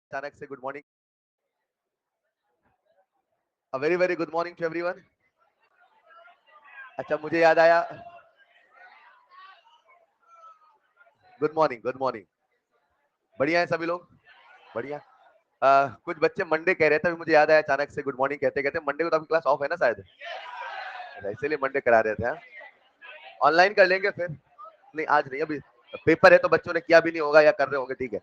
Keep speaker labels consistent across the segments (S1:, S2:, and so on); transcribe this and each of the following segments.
S1: अचानक से good morning, a very very good morning to everyone. अच्छा, मुझे याद आया। Good morning, good morning. बढ़िया है सभी लोग? बढ़िया। कुछ बच्चे मंडे कह रहे थे, अभी मुझे याद आया अचानक से गुड मॉर्निंग कहते कहते। मंडे को तो आपकी क्लास ऑफ है ना शायद? अच्छा, इसीलिए मंडे करा रहे थे। हाँ? ऑनलाइन कर लेंगे फिर। नहीं, आज नहीं, अभी पेपर है तो बच्चों ने किया भी नहीं होगा या कर रहे होंगे। ठीक है,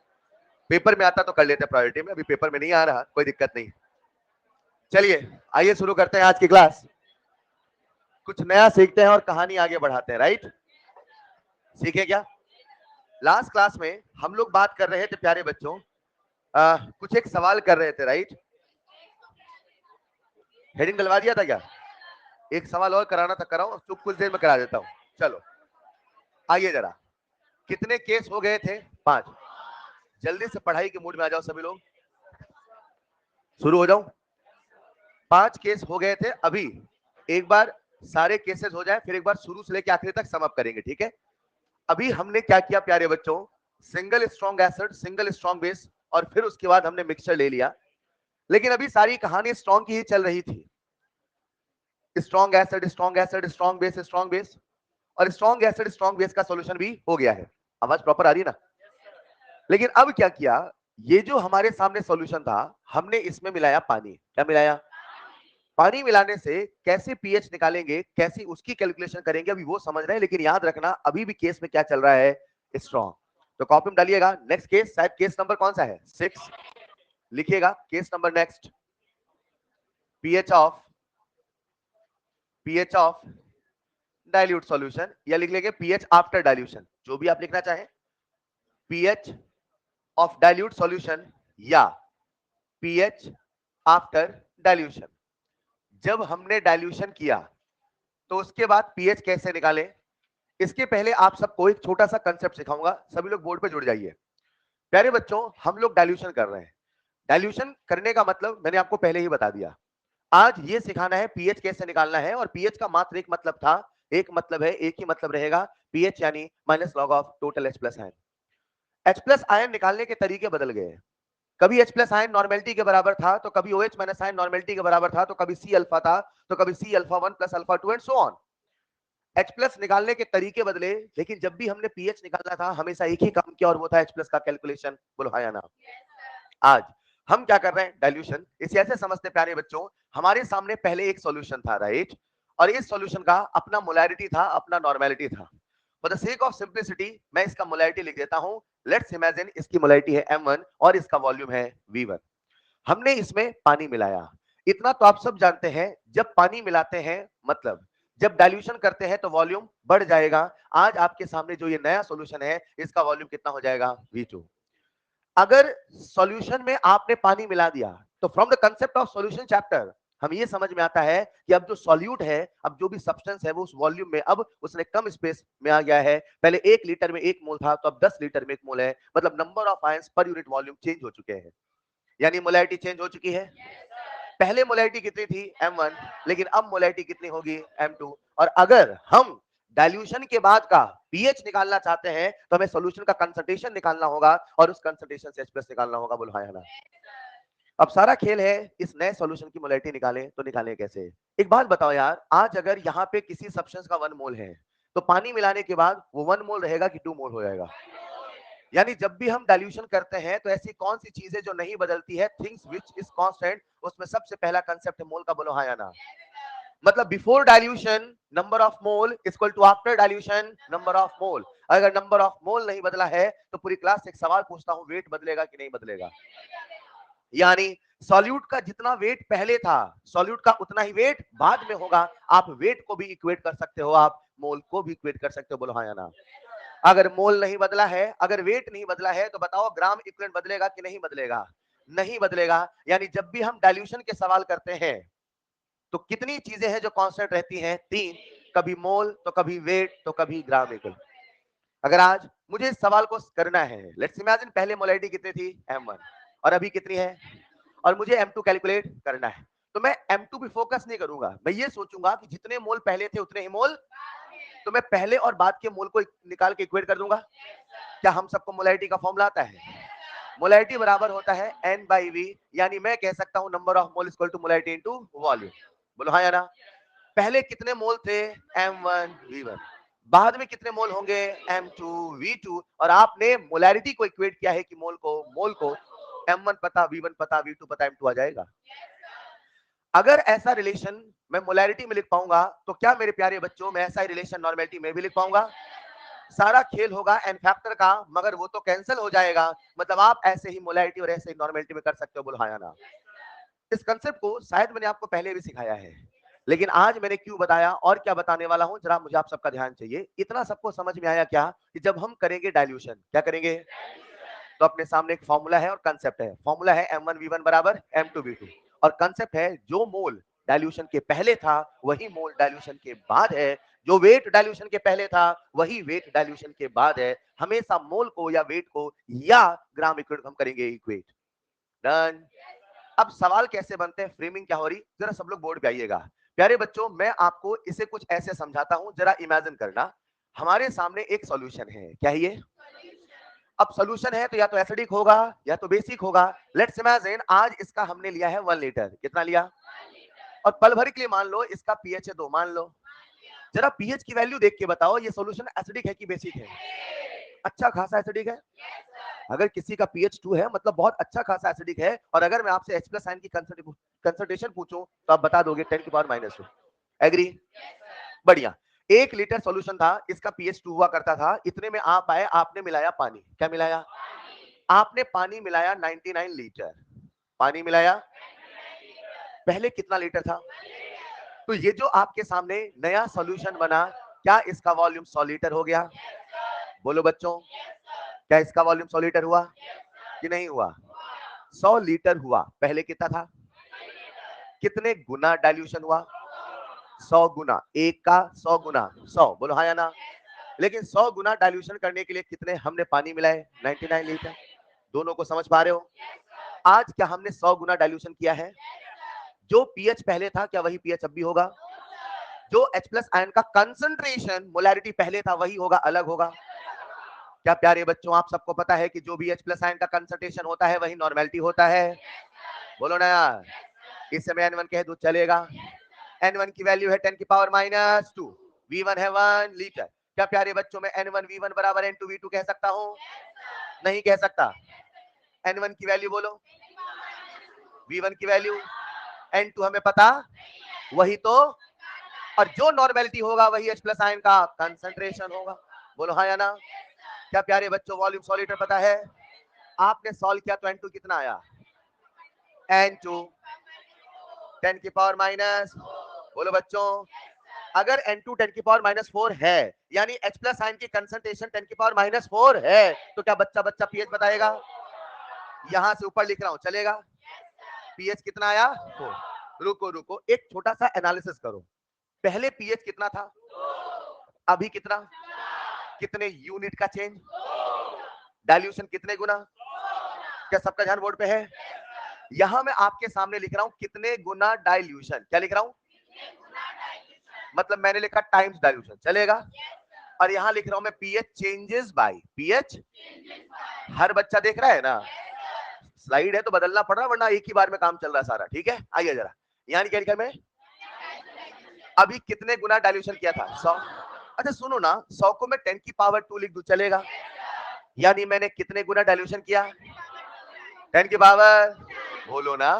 S1: पेपर में आता तो कर लेते प्रायोरिटी में, अभी पेपर में नहीं आ रहा, कोई दिक्कत नहीं। चलिए, आइए शुरू करते हैं आज की क्लास। कुछ नया सीखते हैं और कहानी आगे बढ़ाते हैं, राइट? सीखे क्या? लास्ट क्लास में हम लोग बात कर रहे थे प्यारे बच्चों, कुछ एक सवाल कर रहे थे, राइट? हेडिंग डलवा दिया था क्या? एक सवाल और कराना था, कराओ, चुप कुछ देर में करा देता हूं। चलो आइए जरा, कितने केस हो गए थे? 5। जल्दी से पढ़ाई के मूड में आ जाओ सभी लोग, शुरू हो जाओ। 5 केस हो गए थे अभी। एक बार सारे केसेस हो जाए, फिर एक बार शुरू से लेकर आखिरी तक सम अप करेंगे, ठीक है? अभी हमने क्या किया प्यारे बच्चों? Single strong acid, single strong base, और फिर उसके बाद हमने मिक्सचर ले लिया। लेकिन अभी सारी कहानी स्ट्रॉन्ग की ही चल रही थी। Strong acid, strong acid, strong base, strong base, और स्ट्रॉन्ग एसिड स्ट्रॉन्ग बेस का सॉल्यूशन भी हो गया है। आवाज प्रॉपर आ रही है ना? लेकिन अब क्या किया? ये जो हमारे सामने सॉल्यूशन था, हमने इसमें मिलाया पानी। क्या मिलाया? पानी मिलाने से कैसे पीएच निकालेंगे, कैसी उसकी कैलकुलेशन करेंगे, अभी वो समझ रहे हैं। लेकिन याद रखना, अभी भी केस में क्या चल रहा है? स्ट्रॉन्ग। तो कॉपी में डालिएगा नेक्स्ट केस, शायद केस नंबर कौन सा है? 6। लिखिएगा case number next. PH of pH of dilute solution, या लिख लेंगे पीएच आफ्टर डाइल्यूशन, जो भी आप लिखना चाहें। पीएच ऑफ डाइल्यूट सॉल्यूशन या पीएच आफ्टर डाइल्यूशन। जब हमने डाइल्यूशन किया तो उसके बाद पीएच कैसे निकालें, इसके पहले आप सबको एक छोटा सा कंसेप्ट सिखाऊंगा। सभी लोग बोर्ड पे जुड़ जाइए। प्यारे बच्चों, हम लोग डाइल्यूशन कर रहे हैं। डाइल्यूशन करने का मतलब मैंने आपको पहले ही बता दिया। आज ये सिखाना है पीएच कैसे निकालना है, और पीएच का मात्र एक मतलब था, एक मतलब है, एक ही मतलब रहेगा, पीएच यानी minus log of total H plus ion. H plus ion निकालने के तरीके बदल गए। कभी H प्लस आयन नॉर्मेलिटी के बराबर था, तो कभी OH माइनस आयन नॉर्मेलिटी के बराबर था, तो कभी C अल्फा था, तो कभी C alpha 1 plus alpha 2 and so on. H plus निकालने के तरीके बदले, लेकिन जब भी हमने पीएच निकालना था हमेशा एक ही काम किया, और वो था H प्लस का कैलकुलेशन। बोलो हाँ या ना? आज हम क्या कर रहे हैं? डाइल्यूशन। इसे ऐसे समझते प्यारे बच्चों, हमारे सामने पहले एक सॉल्यूशन था, राइट? और इस सॉल्यूशन का अपना मोलैरिटी था, अपना नॉर्मेलिटी था। For the sake of simplicity मैं इसका मोलैरिटी लिख देता हूं। लेट्स इमेजिन इसकी मोलैरिटी है M1 और इसका वॉल्यूम है V1। हमने इसमें पानी मिलाया। इतना तो आप सब जानते हैं, जब पानी मिलाते हैं मतलब जब डाइल्यूशन करते हैं तो वॉल्यूम बढ़ जाएगा। आज आपके सामने जो ये नया सॉल्यूशन है, इसका वॉल्यूम कितना हो जाएगा? V2। अगर सॉल्यूशन में आपने पानी मिला दिया, तो from the concept of solution chapter हम ये समझ में आता है कि अब जो सॉल्यूट है, अब जो भी सब्सटेंस है, वो उस वॉल्यूम में अब उसने कम स्पेस में आ गया है। पहले 1 लीटर में 1 मोल था, तो अब 10 लीटर में 1 मोल है। मतलब number of ions per unit volume change हो चुके हैं, यानी मोलैरिटी चेंज हो चुकी है। पहले मोलैरिटी कितनी थी? M1, लेकिन अब मोलैरिटी कितनी होगी? M2। और अगर हम डाइल्यूशन के बाद का पीएच निकालना चाहते हैं, तो हमें सॉल्यूशन का कंसंट्रेशन निकालना होगा, और उस कंसंट्रेशन से H प्लस निकालना होगा। बोलो हाँ या ना? अब सारा खेल है इस नए सॉल्यूशन की मोलैरिटी निकालें, तो निकालें कैसे? एक बात बताओ यार, आज अगर यहाँ पे किसी सब्सटेंस का 1 मोल है, तो पानी मिलाने के बाद वो 1 मोल रहेगा कि 2 मोल हो जाएगा? यानी जब भी हम डाइल्यूशन करते हैं, तो ऐसी कौन सी चीजें जो नहीं बदलती है, थिंग्स विच इज कांस्टेंट, उसमें सबसे पहला कंसेप्ट है मोल का। बोलो हाँ या ना? मतलब before dilution number of mole equal to after dilution number of mole. अगर नंबर ऑफ मोल नहीं बदला है, तो पूरी क्लास से एक सवाल पूछता हूं, वेट बदलेगा कि नहीं बदलेगा? यानी सॉल्यूट का जितना वेट पहले था, सॉल्यूट का उतना ही वेट बाद में होगा। आप वेट को भी इक्वेट कर सकते हो, आप मोल को भी इक्वेट कर सकते हो। बोलो हाँ या ना? अगर मोल नहीं बदला है, अगर वेट नहीं बदला है, तो बताओ ग्राम इक्विवेलेंट बदलेगा कि नहीं बदलेगा? नहीं बदलेगा। यानी जब भी हम डाइल्यूशन के सवाल करते हैं, तो कितनी चीजें हैं जो कांस्टेंट रहती हैं? 3। कभी मोल, तो कभी वेट, तो कभी ग्राम इक्विवेलेंट। अगर आज मुझे इस सवाल को करना है, लेट्स इमेजिन पहले मोलैरिटी कितनी थी? M1, और अभी कितनी है? और मुझे M2 कैलकुलेट करना है, तो मैं M2 पे फोकस नहीं करूंगा। मैं ये सोचूंगा कि जितने मोल पहले थे उतने ही मोल, तो मैं पहले और बाद के मोल को निकाल के इक्वेट कर दूंगा। क्या हम सबको मोलैरिटी का फॉर्मूला आता है? मोलैरिटी बराबर होता है N/V, यानी मैं कह सकता हूं number of mole equal to molarity into volume. बोलो हाँ या ना। पहले कितने मोल थे? M1V1। बाद में कितने मोल होंगे? M2V2। और आपने मोलैरिटी को इक्वेट किया है कि मोल को M1 पता, V1 पता, V2 पता, M2 आ जाएगा। अगर ऐसा रिलेशन मैं मोलैरिटी में लिख पाऊंगा तो क्या मेरे प्यारे बच्चों मैं ऐसा ही रिलेशन नॉर्मेलिटी में भी लिख पाऊंगा? सारा खेल होगा एन फैक्टर का, मगर वो तो कैंसिल हो जाएगा। मतलब आप ऐसे ही मोलैरिटी और ऐसे ही नॉर्मेलिटी में कर सकते हो। बोलो हाँ या ना। इस कंसेप्ट को शायद मैंने आपको पहले भी सिखाया है, लेकिन आज मैंने क्यों बताया और क्या बताने वाला हूं, जरा मुझे आप सबका ध्यान चाहिए। इतना सबको समझ में आया क्या कि जब हम करेंगे डाइल्यूशन, क्या करेंगे? तो अपने सामने एक फॉर्मूला है और कंसेप्ट है। फॉर्मूला है M1V1 बराबर M2V2, और कंसेप्ट है जो मोल डाइल्यूशन के पहले था वही मोल डाइल्यूशन के बाद है, जो वेट डाइल्यूशन के पहले था वही वेट डाइल्यूशन के बाद है। हमेशा मोल को या वेट को या ग्राम इक्विट हम करेंगे इक्वेट। डन। अब सवाल कैसे बनते हैं, फ्रेमिंग क्या हो रही, जरा सब लोग बोर्ड पे आइएगा। प्यारे बच्चों मैं आपको इसे कुछ ऐसे समझाता हूं, जरा इमेजिन करना। हमारे सामने एक सॉल्यूशन है, क्या है ये? अब सॉल्यूशन है तो या तो एसिडिक होगा या तो बेसिक होगा। लेट्स इमेजिन आज इसका हमने लिया है 1 लीटर। कितना लिया? और पल भर के लिए मान लो इसका पीएच है 2, मान लो। जरा पीएच की वैल्यू देख के बताओ ये सॉल्यूशन एसिडिक है कि बेसिक है? अच्छा खासा एसिडिक है। अगर किसी का पीएच 2 है मतलब बहुत अच्छा खासा एसिडिक है। और अगर मैं आपसे H प्लस आयन की कंसंट्रेशन पूछूं तो आप बता दोगे 10 की पावर -2। एग्री? बढ़िया। 1 लीटर सॉल्यूशन था, इसका पीएच 2 हुआ करता था। इतने में आप आए, आपने मिलाया पानी। क्या मिलाया? आपने पानी मिलाया 99 लीटर। पानी मिलाया, पहले कितना लीटर था? तो ये जो आपके सामने नया सॉल्यूशन बना, क्या इसका वॉल्यूम 100 लीटर हो गया? बोलो बच्चों, क्या इसका वॉल्यूम 100 लीटर हुआ कि नहीं हुआ? 100 लीटर हुआ। पहले कितना था? कितने गुना डाइल्यूशन हुआ? 100 गुना। एक का 100 गुना 100। बोलो हाँ या ना। लेकिन 100 गुना डाइल्यूशन करने के लिए कितने हमने पानी मिलाए? 99 लीटर। दोनों को समझ पा रहे हो? आज क्या हमने 100 गुना डाइल्यूशन किया है? जो पीएच पहले था क्या वही पीएच अब भी होगा? जो H प्लस आयन का कंसंट्रेशन मोलैरिटी पहले था वही होगा, अलग होगा? क्या प्यारे बच्चों आप सबको पता है कि जो भी H प्लस आयन का कंसंट्रेशन होता है वही नॉर्मेलिटी होता है? बोलो ना यार। इस समय N1 कह दो चलेगा। N1 की वैल्यू है 10 की पावर -2। V1 है 1 लीटर। क्या प्यारे बच्चों में N1V1 बराबर N2V2 कह सकता हूं? नहीं कह सकता। N1 की वैल्यू बोलो, V1 की वैल्यू, N2 हमें पता, वही तो। और जो नॉर्मेलिटी होगा वही H प्लस आयन का कंसंट्रेशन होगा। बोलो हाँ या ना। क्या प्यारे बच्चों वॉल्यूम 100 लीटर पता है? आपने सॉल्व किया तो N2 कितना आया? N2 10 की पावर माइनस, बोलो बच्चों, अगर N2 10 की पावर -4 है, यानी H प्लस आयन की कंसंट्रेशन 10 की पावर -4 है, तो क्या बच्चा बच्चा पीएच बताएगा? यहां से ऊपर लिख रहा हूं, चलेगा? पीएच कितना आया? 4। रुको रुको, एक छोटा सा एनालिसिस करो। पहले पीएच कितना था, अभी कितना? कितने यूनिट का चेंज? डाइल्यूशन कितने गुना? क्या सबका ध्यान बोर्ड पे है? यहां मैं आपके सामने लिख रहा हूं कितने गुना डाइल्यूशन। क्या लिख रहा हूं? मतलब मैंने लिखा टाइम्स डाइल्यूशन, चलेगा? और यहां लिख रहा हूं मैं पीएच चेंजेस बाय पीएच। हर बच्चा देख रहा है ना? स्लाइड है तो बदलना पड़ रहा, वरना एक ही बार में काम चल रहा है सारा। ठीक है, आइए जरा। यानी क्या लिखा मैं? अभी कितने गुना डाइल्यूशन किया था? 100। अच्छा सुनो ना, 100 को मैं 10 की पावर 2 लिख दूं, चलेगा? यानी मैंने कितने गुना डाइल्यूशन किया? 10 की पावर, बोलो ना।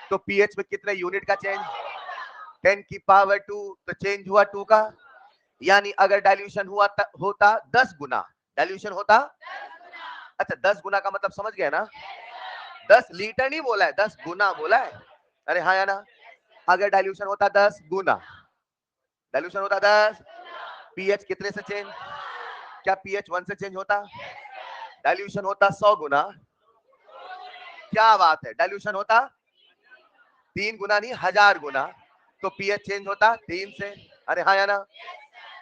S1: तो पीएच में कितने यूनिट का चेंज? 10 की पावर 2, तो चेंज हुआ 2 का। यानी अगर डाइल्यूशन होता 10 गुना, डाइल्यूशन होता, अच्छा 10 गुना का मतलब समझ गए ना? 10 लीटर नहीं बोला है, 10 गुना बोला है। अरे हाँ या ना। अगर डाइल्यूशन होता 10 गुना, डाइल्यूशन होता 10, पीएच कितने से चेंज? क्या पीएच 1 से चेंज होता? डाइल्यूशन होता 100 गुना, क्या बात है, डाइल्यूशन होता 3 गुना नहीं 1000 गुना, तो पीएच चेंज होता 3 से। अरे हाँ या ना।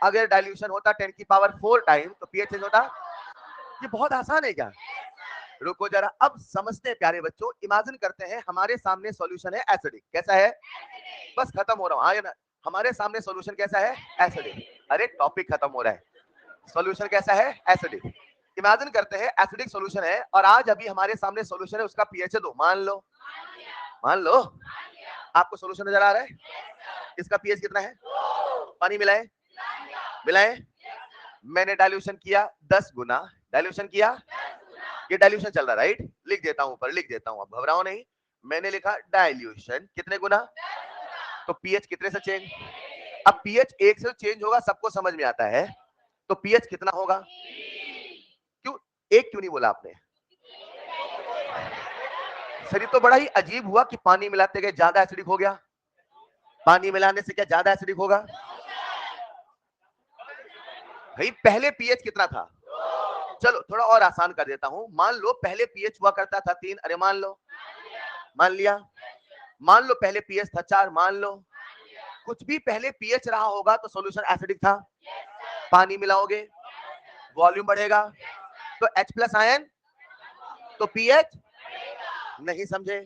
S1: अगर डाइल्यूशन होता 10 की पावर 4 टाइम, तो पीएच चेंज होता। ये बहुत आसान है क्या? रुको जरा, अब समझते हैं प्यारे बच्चों। इमेजिन करते हैं हमारे सामने सॉल्यूशन है एसिडिक। कैसा है? बस खत्म हो रहा हूं, हाँ या ना। हमारे सामने सॉल्यूशन कैसा है? एसिडिक। अरे टॉपिक खत्म हो रहा है। सॉल्यूशन कैसा है? एसिडिक। इमेजिन करते हैं एसिडिक सॉल्यूशन है और आज अभी हमारे सामने सॉल्यूशन है, उसका पीएच है 2, मान लो आपको सॉल्यूशन नजर आ रहा है, इसका पीएच कितना है, पानी मिलाए मिलाए, मैंने डाइल्यूशन किया 10 गुना, डाइल्यूशन किया, ये डाइल्यूशन चल रहा है राइट, लिख देता हूं ऊपर, लिख देता हूं, अब घबराओ नहीं, मैंने लिखा डाइल्यूशन कितने गुना, तो पीएच कितने से चेंज, अब पीएच 1 से चेंज होगा सबको समझ में आता है, तो पीएच कितना होगा, क्यों एक क्यों नहीं बोला आपने, सर ये तो बड़ा ही अजीब हुआ कि पानी मिलाते गए ज्यादा एसिडिक हो गया, पानी मिलाने से क्या ज्यादा एसिडिक होगा, भाई पहले पीएच कितना था, चलो थोड़ा और आसान कर देता हूं, मान लो पहले पीएच हुआ करता था 3, अरे मान लिया, मान लो पहले पीएच था 4, मान लो, कुछ भी पहले पीएच रहा होगा तो सॉल्यूशन एसिडिक था, पानी मिलाओगे वॉल्यूम बढ़ेगा, तो H प्लस आयन, तो पीएच नहीं समझे,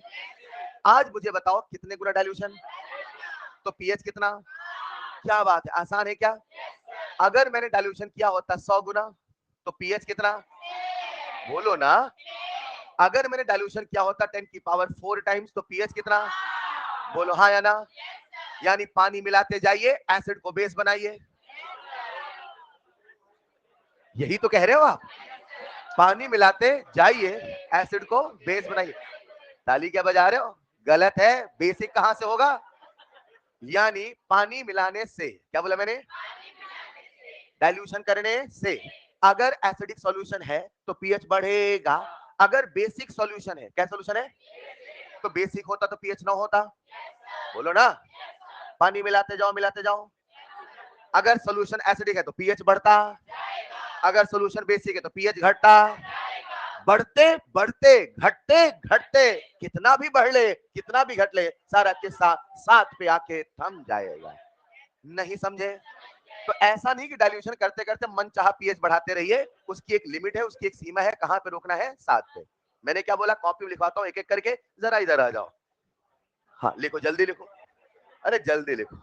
S1: आज मुझे बताओ कितने गुना डाइल्यूशन, तो पीएच कितना, क्या बात है, आसान है क्या, अगर मैंने डाइल्यूशन किया होता 100 गुना तो पीएच कितना, बोलो ना, अगर मैंने डाइल्यूशन किया होता 10 की पावर 4 टाइम्स तो पीएच कितना, बोलो हाँ या ना, यानी पानी मिलाते जाइए एसिड को बेस बनाइए, यही तो कह रहे हो आप, पानी मिलाते जाइए एसिड को बेस बनाइए, ताली क्या बजा रहे हो, गलत है, बेसिक कहां से होगा, यानी पानी मिलाने से, क्या बोला मैंने, डाइल्यूशन करने से, अगर एसिडिक सॉल्यूशन है तो पीएच बढ़ेगा, अगर बेसिक सॉल्यूशन है, क्या सॉल्यूशन है, तो बेसिक होता तो पीएच ना होता, बोलो ना, पानी मिलाते जाओ, अगर सॉल्यूशन एसिडिक है तो पीएच बढ़ता, अगर सॉल्यूशन बेसिक है तो पीएच घटता, बढ़ते बढ़ते घटते घटते, कितना भी बढ़ ले कितना भी घट ले, सारा किस्सा 7 पे आके थम जाएगा, नहीं समझे, तो ऐसा नहीं कि डाइल्यूशन करते करते मन चाहा पीएच बढ़ाते रहिए, उसकी एक लिमिट है, उसकी एक सीमा है, कहां पे रोकना है, 7 पे, मैंने क्या बोला, कॉपी में लिखवाता हूं एक एक करके, जरा इधर आ जाओ, हाँ लिखो जल्दी लिखो, अरे जल्दी लिखो,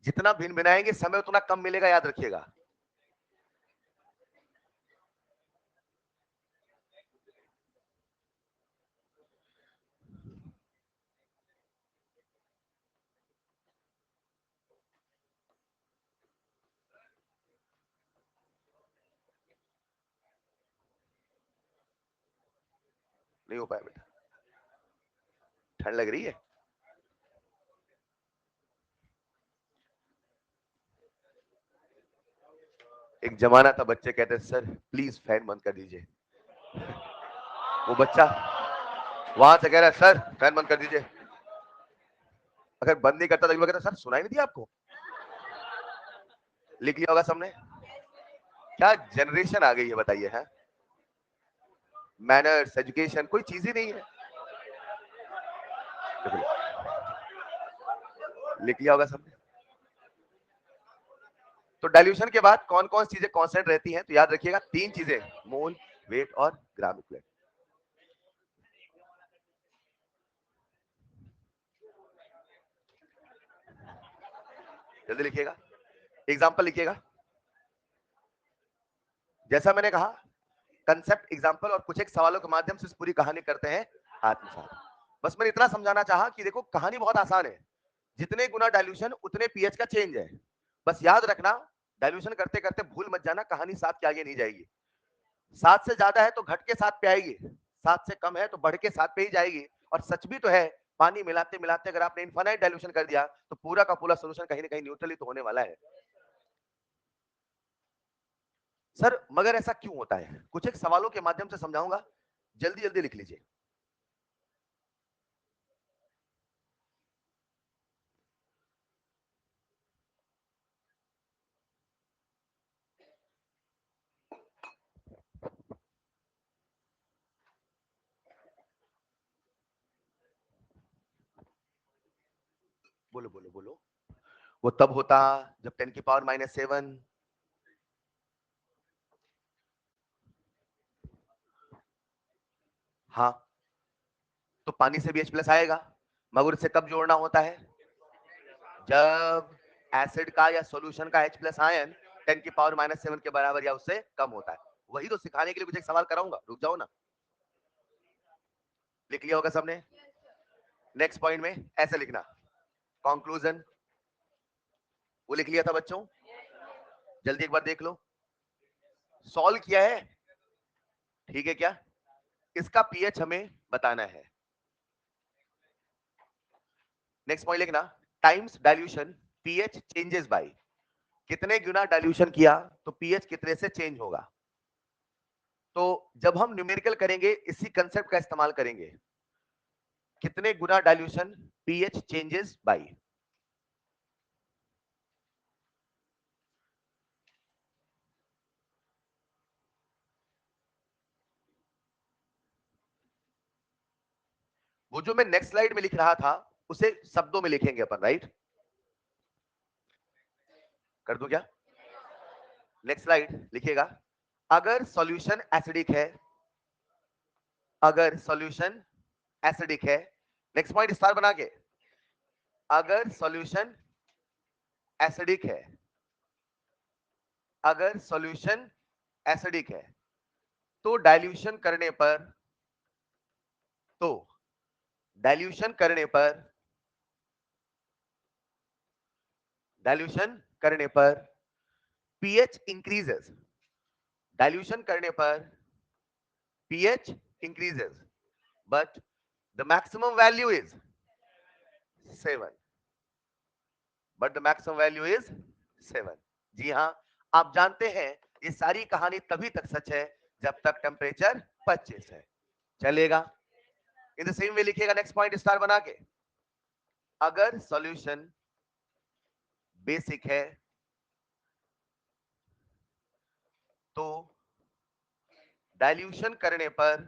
S1: जितना भिन्न भिनाएंगे समय उतना कम मिलेगा, याद रखिएगा, नहीं हो पाया बेटा, ठंड लग रही है, एक जमाना था बच्चे कहते सर प्लीज फैन बंद कर दीजिए, वो बच्चा वहां से कह रहा है सर फैन बंद कर दीजिए, अगर बंद नहीं करता तो कहता सर सुनाई नहीं दिया आपको, लिख लिया होगा सबने, क्या जनरेशन आ गई है बताइए, है मैनर्स एजुकेशन कोई चीज ही नहीं है, लिख लिया होगा सबने, तो डाइल्यूशन के बाद कौन कौन चीजें कांस्टेंट रहती हैं, तो याद रखिएगा 3 चीजें, मोल वेट और ग्राम इक्विवेलेंट, जल्दी लिखिएगा, एग्जांपल लिखिएगा, जैसा मैंने कहा कंसेप्ट एग्जांपल और कुछ एक सवालों के माध्यम से इस पूरी कहानी करते हैं आत्मसात, बस मैंने इतना समझाना चाहा कि देखो कहानी बहुत आसान है, जितने गुना डाइल्यूशन उतने पीएच का चेंज है, बस याद रखना डाइल्यूशन करते करते भूल मत जाना, कहानी 7 के आगे नहीं जाएगी, 7 से ज्यादा है तो घट के 7 पे आएगी, 7 से कम है तो बढ़ के 7 पे ही जाएगी, और सच भी तो है, पानी मिलाते मिलाते अगर आपने इनफाइनाइट डाइल्यूशन कर दिया तो पूरा का पूरा सोल्यूशन कहीं ना कहीं न्यूट्रल ही तो होने वाला है, सर मगर ऐसा क्यों होता है, कुछ एक सवालों के माध्यम से समझाऊंगा, जल्दी जल्दी लिख लीजिए, बोलो बोलो बोलो, वो तब होता जब 10 की पावर -7 हाँ, तो पानी से भी H+ आएगा, मगर उसे कब जोड़ना होता है? जब एसिड का या सॉल्यूशन का H+ आयन 10 की पावर -7 के बराबर या उससे कम होता है। वही तो सिखाने के लिए कुछ एक सवाल कराऊंगा, रुक जाओ ना। लिख लिया होगा सबने? नेक्स्ट पॉइंट में ऐसे लिखना, कंक्लूजन। वो लिख लिया था बच्चों? जल्दी एक बार देख लो। सॉल्व किया है? ठीक है क्या? इसका पीएच हमें बताना है। नेक्स्ट पॉइंट लिखना, times dilution pH changes by. कितने गुना डाइल्यूशन किया तो पीएच कितने से चेंज होगा? तो जब हम न्यूमेरिकल करेंगे इसी कंसेप्ट का इस्तेमाल करेंगे। कितने गुना डाइल्यूशन पीएच चेंजेस बाय। वो जो मैं नेक्स्ट स्लाइड में लिख रहा था उसे शब्दों में लिखेंगे अपन, राइट? कर दूं क्या? नेक्स्ट स्लाइड लिखिएगा। अगर सॉल्यूशन एसिडिक है, अगर सॉल्यूशन एसिडिक है, नेक्स्ट पॉइंट स्टार बना के, अगर सॉल्यूशन एसिडिक है, अगर सॉल्यूशन एसिडिक है तो डाइल्यूशन करने पर, तो डाइल्यूशन करने पर, डाइल्यूशन करने पर पीएच इंक्रीजेस, डाइल्यूशन करने पर pH increases but the maximum value is 7, but the maximum value is 7। जी हाँ, आप जानते हैं ये सारी कहानी तभी तक सच है जब तक टेम्परेचर 25 है। चलेगा? इन द सेम वे लिखिएगा नेक्स्ट पॉइंट स्टार बना के, अगर सॉल्यूशन बेसिक है तो डाइल्यूशन करने पर,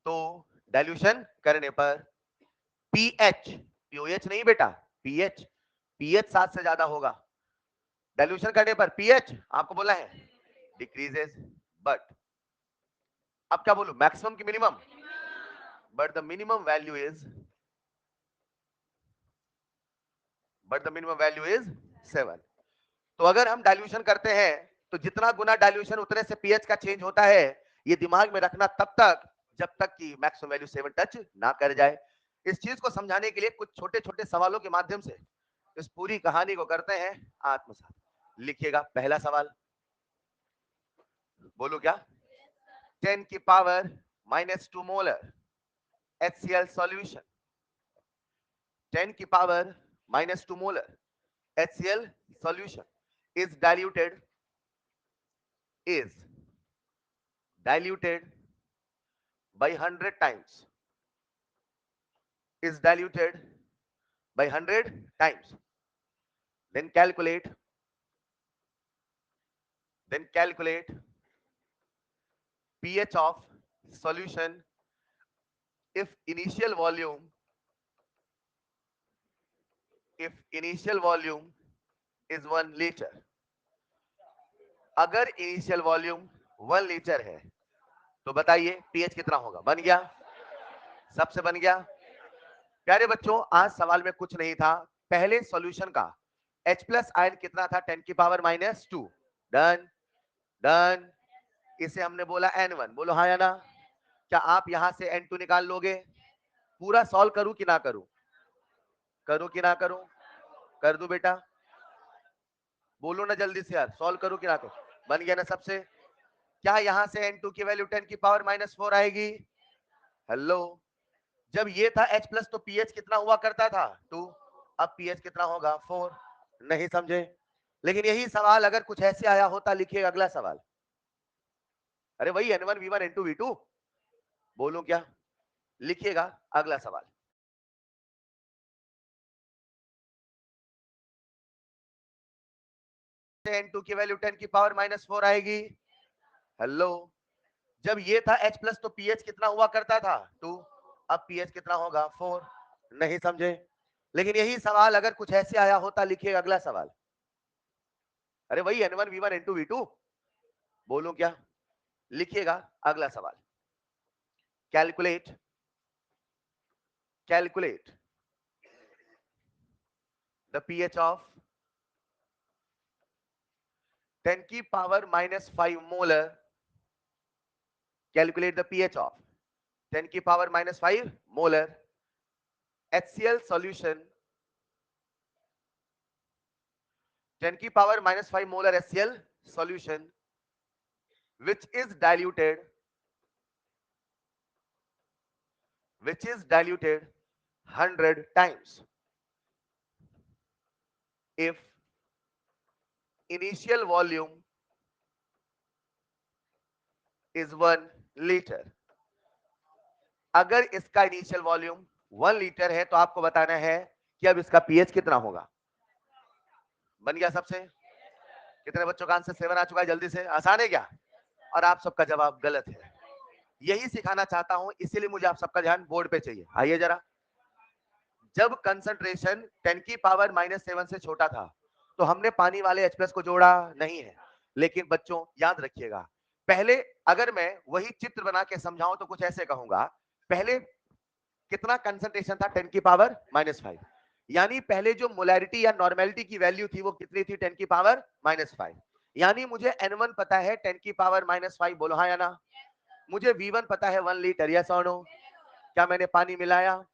S1: तो डाइल्यूशन करने पर पीएच, पीओएच नहीं बेटा, पीएच, पीएच 7 से ज्यादा होगा। डाइल्यूशन करने पर पीएच आपको बोला है डिक्रीजेस, बट अब क्या बोलूं, मैक्सिमम की minimum? But the minimum value is, but the minimum value is 7। तो अगर हम डाइल्यूशन करते हैं तो जितना गुना डाइल्यूशन उतने से पीएच का चेंज होता है। ये दिमाग में रखना तब तक जब तक कि मैक्सिमम वैल्यू 7 टच ना कर जाए। इस चीज को समझाने के लिए कुछ छोटे छोटे सवालों के माध्यम से इस पूरी कहानी को करते हैं आत्मसात। लिखिएगा पहला सवाल, बोलो क्या? 10 की पावर -2 मोलर HCl सॉल्यूशन, 10 की power -2 molar HCl solution is is diluted by 100 times, is diluted by 100 times. Then calculate, then calculate pH of solution if initial volume, if initial volume is 1 liter। अगर initial volume 1 litre है तो बताइए pH कितना होगा? बन गया? सबसे बन गया? प्यारे बच्चों, आज सवाल में कुछ नहीं था। पहले सॉल्यूशन का H+ आयन कितना था? 10 की पावर -2। Done, done. इसे हमने बोला N1। बोलो हाँ या ना? क्या आप यहां से N2 निकाल लोगे? पूरा सॉल्व करूं कि ना करूं? करूं कि ना करूं? कर दूं बेटा? बोलो ना जल्दी से यार, सॉल्व करूं कि ना करूं? बन गया ना सबसे? क्या यहां से N2 की वैल्यू 10 की पावर -4 आएगी? हेलो, जब ये था H+ तो पीएच कितना हुआ करता था? 2। अब पीएच कितना होगा? 4। नहीं समझे? लेकिन यही सवाल अगर कुछ ऐसे आया होता, लिखिए अगला सवाल। अरे वही N1 V1 N2 V2। बोलूं क्या? लिखिएगा अगला सवाल। N2 की वैल्यू 10 की पावर -4 आएगी। हेलो, जब ये था H+ तो पीएच कितना हुआ करता था? 2। अब पीएच कितना होगा? 4। नहीं समझे? लेकिन यही सवाल अगर कुछ ऐसे आया होता, लिखिए अगला सवाल। अरे वही N1 V1 N2 V2, बोलूं क्या? लिखिएगा अगला सवाल। Calculate calculate the pH of 10 की power -5 molar, calculate the pH of 10 की पावर -5 मोलर HCl solution, 10 की power -5 molar HCl solution which is diluted 100 times if initial volume is 1 liter। अगर इसका इनिशियल वॉल्यूम 1 लीटर है तो आपको बताना है कि अब इसका पीएच कितना होगा। बन गया सबसे? कितने बच्चों का आंसर 7 आ चुका है? जल्दी से, आसान है क्या? और आप सबका जवाब गलत है। यही सिखाना चाहता हूं, इसीलिए मुझे आप सबका ध्यान बोर्ड पे चाहिए। आइए जरा, जब कंसंट्रेशन 10 की पावर -7 से छोटा था तो हमने पानी वाले H+ को जोड़ा नहीं है। लेकिन बच्चों याद रखिएगा, पहले अगर मैं वही चित्र बना के समझाऊं तो कुछ ऐसे कहूंगा, पहले कितना कंसंट्रेशन था 10 की पावर -5, यानी पहले जो मोलैरिटी या नॉर्मेलिटी की वैल्यू थी वो कितनी थी 10 की पावर -5, यानी मुझे N1 पता है 10 की पावर -5, बोलो हाँ या ना। मुझे V1 पता है 1 लीटर, यस और नो। क्या मैंने पानी मिलाया?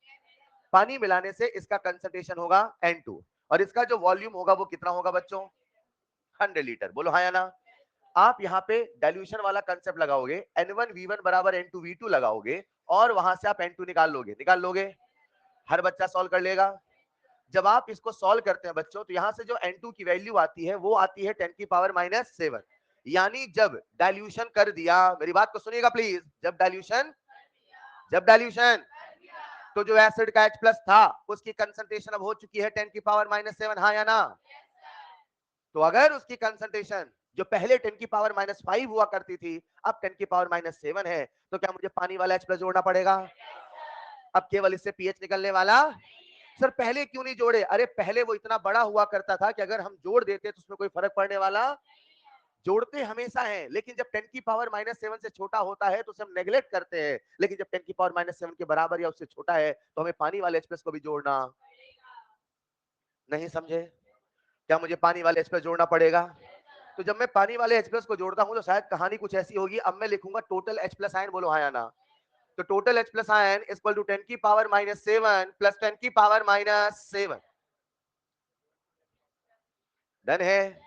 S1: पानी मिलाने से इसका कंसंट्रेशन होगा N2 और इसका जो वॉल्यूम होगा वो कितना होगा बच्चों? 100 लीटर, बोलो हाँ या ना। आप यहाँ पे डाइल्यूशन वाला कंसेप्ट लगाओगे, N1 V1 बराबर N2 V2 लगाओगे और वहां से आप N2 निकाल लोगे। हर बच्चा सॉल्व कर लेगा। जब आप इसको सॉल्व करते हैं बच्चों तो यहां से जो N2 की वैल्यू आती है वो आती है 10 की पावर -7, यानी जब डाइल्यूशन कर दिया, मेरी बात को सुनिएगा प्लीज, जब डाइल्यूशन तो जो एसिड का H+ था उसकी कंसंट्रेशन अब हो चुकी है 10 की पावर -7, हाँ या ना। तो अगर उसकी कंसंट्रेशन जो पहले 10 की पावर -5 हुआ करती थी अब 10 की पावर -7 है, तो क्या मुझे पानी वाला H+ जोड़ना पड़ेगा? अब केवल इससे पीएच निकलने वाला। सर पहले क्यों नहीं जोड़े? अरे पहले वो इतना बड़ा हुआ करता था कि अगर हम जोड़ देते तो उसमें कोई फर्क पड़ने वाला। जोड़ते हमेशा है, लेकिन जब 10 की पावर -7 से छोटा होता है तो उसे हम नेग्लेक्ट करते हैं, लेकिन जब 10 की पावर -7 के बराबर या उससे छोटा है तो हमें पानी वाले H+ को भी जोड़ना। नहीं समझे? क्या मुझे पानी वाले H+ जोड़ना पड़ेगा? तो जब मैं पानी वाले H+ को जोड़ता हूं तो शायद कहानी कुछ ऐसी होगी। अब मैं लिखूंगा टोटल H+ आयन, बोलो हाँ या ना। तो total H+ ion equal to 10 की पावर -7 प्लस 10 की पावर -7। डन है?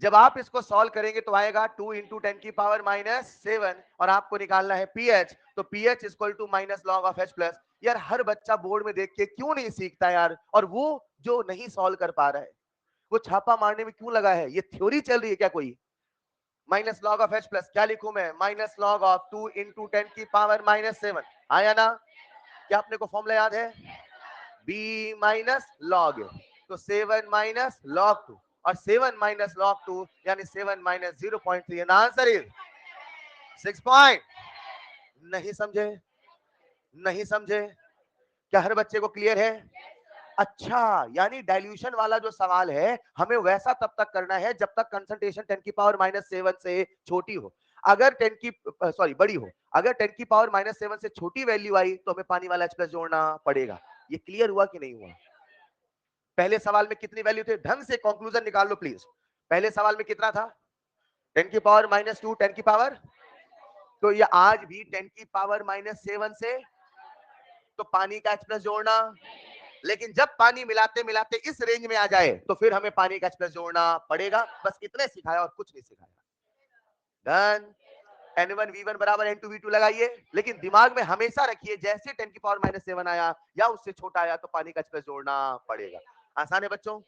S1: जब आप इसको सॉल्व करेंगे तो आएगा 2 इंटू 10 की पावर -7 और आपको निकालना है पीएच, तो pH equal to minus log of H+। यार हर बच्चा बोर्ड में देख के क्यों नहीं सीखता यार, और वो जो नहीं सॉल्व कर पा रहा है वो छापा मारने में क्यों लगा है? ये थ्योरी चल रही है क्या कोई? माइनस लॉग ऑफ H+, क्या लिखूं मैं? माइनस लॉग ऑफ 2 इंटू 10 की पावर -7, आया ना? क्या अपने को फॉर्मूला याद है? b माइनस लॉग, तो 7 माइनस लॉग 2 और 7 माइनस लॉग 2 यानी 7 minus 0.3 and answer is 6 point. नहीं समझे? नहीं समझे? क्या हर बच्चे को क्लियर है? अच्छा, यानी डाइल्यूशन वाला जो सवाल है हमें वैसा तब तक करना है जब तक कंसंट्रेशन 10 की पावर -7 से छोटी हो। अगर 10 की सॉरी बड़ी हो, अगर 10 की पावर -7 से छोटी वैल्यू आई तो हमें पानी वाला H+ जोड़ना पड़ेगा। ये क्लियर हुआ कि नहीं हुआ? पहले सवाल में कितनी वैल्यू थे? ढंग से कंक्लूजन निकाल लो प्लीज। पहले सवाल में कितना था? 10 की पावर -2, 10 की पावर, तो ये आज भी 10 की पावर -7 से, तो पानी का H+ जोड़ना। लेकिन जब पानी मिलाते मिलाते इस रेंज में आ जाए तो फिर हमें पानी का H+ जोड़ना पड़ेगा। बस इतने सिखाया और कुछ नहीं सिखाया। डन? N1 V1 बराबर N2 V2 लगाइए, लेकिन दिमाग में हमेशा रखिए जैसे 10 की पावर -7 आया या उससे छोटा आया तो पानी का H+ जोड़ना पड़ेगा। आसान है बच्चों?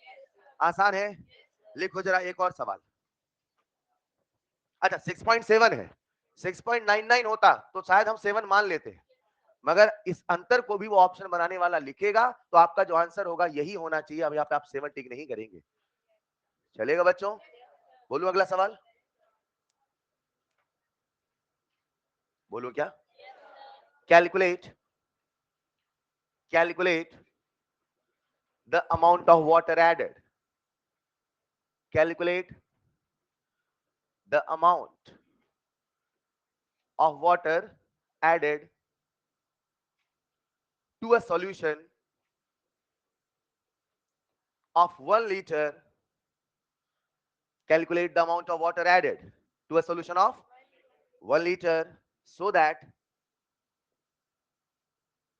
S1: आसान है? लिखो जरा एक और सवाल। अच्छा 6.7 है, 6.99 होता तो शायद हम 7 मान लेते, मगर इस अंतर को भी वो ऑप्शन बनाने वाला लिखेगा तो आपका जो आंसर होगा यही होना चाहिए। अब यहाँ पे आप 7 टिक नहीं करेंगे, चलेगा बच्चों? बोलूं अगला सवाल? बोलो क्या? Calculate Calculate the amount of water added. Calculate the amount of water added to a solution of 1 liter. Calculate the amount of water added to a solution of 1 liter so that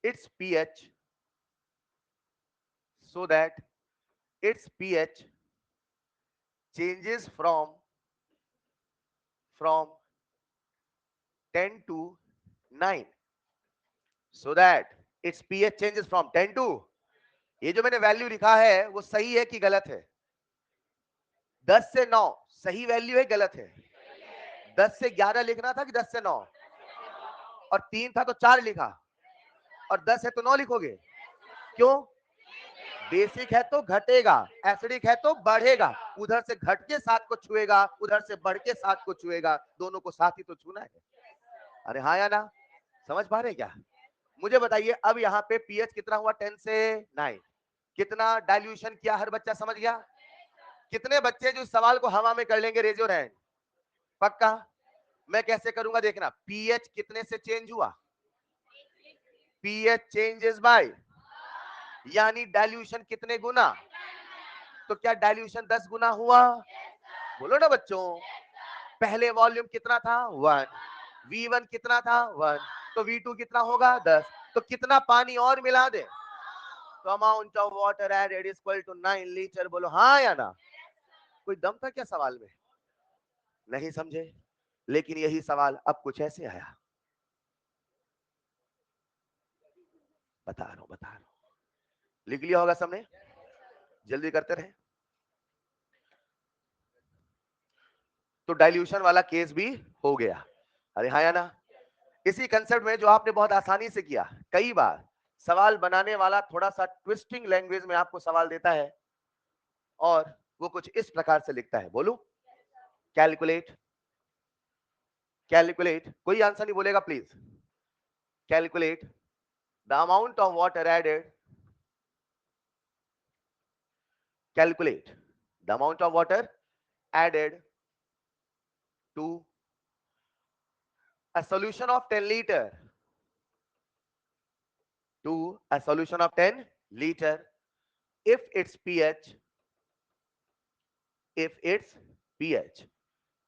S1: its pH changes from 10 to 9. So that its pH changes from 10 to, ये जो मैंने value लिखा है वो सही है कि गलत है? 10 से 9 सही वैल्यू है, गलत है? 10 से 11 लिखना था कि 10 से 9? और 3 था तो 4 लिखा, और 10 है तो 9 लिखोगे? क्यों? बेसिक है तो घटेगा, एसिडिक है तो बढ़ेगा, उधर से घट के 7 को छुएगा, उधर से बढ़ के 7 को छुएगा, दोनों को साथ ही तो छूना है। अरे हाँ या ना? समझ पा रहे क्या? मुझे बताइए, अब यहाँ पे पीएच कितना हुआ? 10 से 9। कितना डाइल्यूशन किया? हर बच्चा समझ गया? कितने बच्चे जो इस सवाल को हवा में कर लेंगे? Raise your hand. पक्का? मैं कैसे करूंगा देखना। पीएच कितने से चेंज हुआ? पीएच चेंजेस बाय, यानी डाइल्यूशन कितने गुना? तो क्या डाइल्यूशन 10 गुना हुआ? बोलो ना बच्चों। पहले वॉल्यूम कितना था? 1। V1 कितना था? 1। तो V2 कितना होगा? 10। तो कितना पानी और मिला दे? तो amount of water added is equal to 9 litre. बोलो हाँ या ना? कोई दम था क्या सवाल में? नहीं समझे? लेकिन यही सवाल अब कुछ ऐसे आया, बता रहा हूं। लिख लिया होगा सबने? जल्दी करते रहे। तो डाइल्यूशन वाला केस भी हो गया। अरे हाँ या ना? इसी कंसेप्ट में जो आपने बहुत आसानी से किया, कई बार सवाल बनाने वाला थोड़ा सा ट्विस्टिंग लैंग्वेज में आपको सवाल देता है और वो कुछ इस प्रकार से लिखता है। बोलूं? कैलकुलेट, कैलकुलेट, कोई आंसर नहीं बोलेगा please. Calculate the amount of water added, calculate the amount of water added to a solution of 10 liter, to a solution of 10 liter if its pH